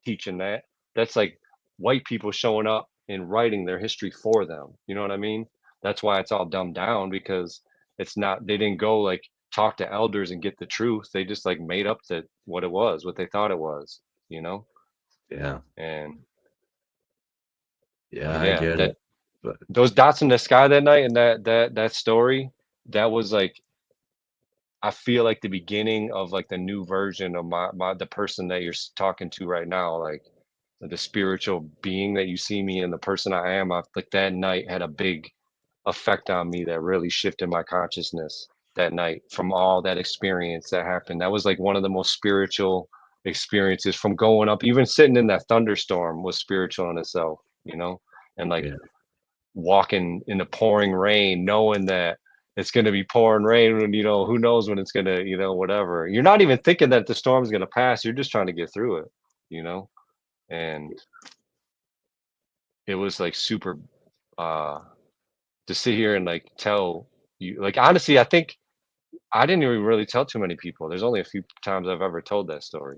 teaching that. That's like white people showing up and writing their history for them, you know what I mean? That's why it's all dumbed down because it's not, they didn't go like talk to elders and get the truth. They just like made up that what it was, what they thought it was, you know. Yeah, And yeah, I yeah, get that it. But those dots in the sky that night and that story, that was like I feel like the beginning of like the new version of my the person that you're talking to right now, like the spiritual being that you see me and the person I am. Like that night had a big effect on me that really shifted my consciousness that night from all that experience that happened. That was like one of the most spiritual experiences from going up, even sitting in that thunderstorm was spiritual in itself. And like yeah, walking in the pouring rain, knowing that it's going to be pouring rain and who knows when it's going to, whatever. You're not even thinking that the storm's going to pass. You're just trying to get through it. And it was like super uh to sit here and like tell you, like honestly, I think I didn't even really tell too many people. There's only a few times I've ever told that story,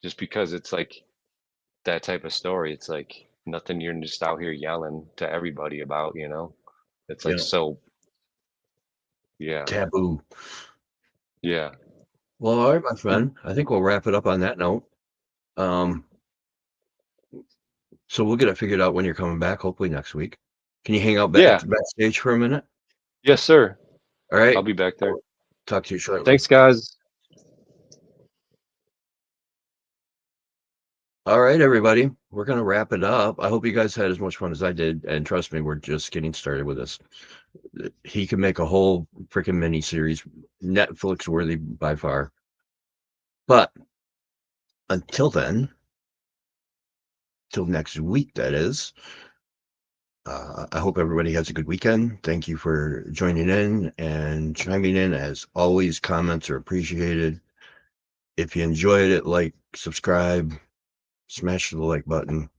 just because it's like that type of story. It's like nothing you're just out here yelling to everybody about. It's like yeah. so yeah. Taboo. Yeah. Well, all right, my friend. I think we'll wrap it up on that note. Um, so we'll get it figured out when you're coming back, hopefully next week. Can you hang out Yeah. backstage for a minute? Yes, sir. All I'll right. be back there. Talk to you shortly. Thanks, guys. All right, everybody. We're going to wrap it up. I hope you guys had as much fun as I did. And trust me, we're just getting started with this. He can make a whole freaking mini series, Netflix worthy by far. But until then, till next week, that is. I hope everybody has a good weekend. Thank you for joining in and chiming in. As always, comments are appreciated. If you enjoyed it, like, subscribe, smash the like button.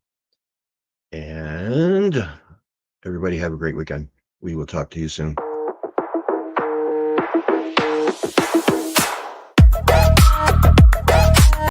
And everybody have a great weekend. We will talk to you soon.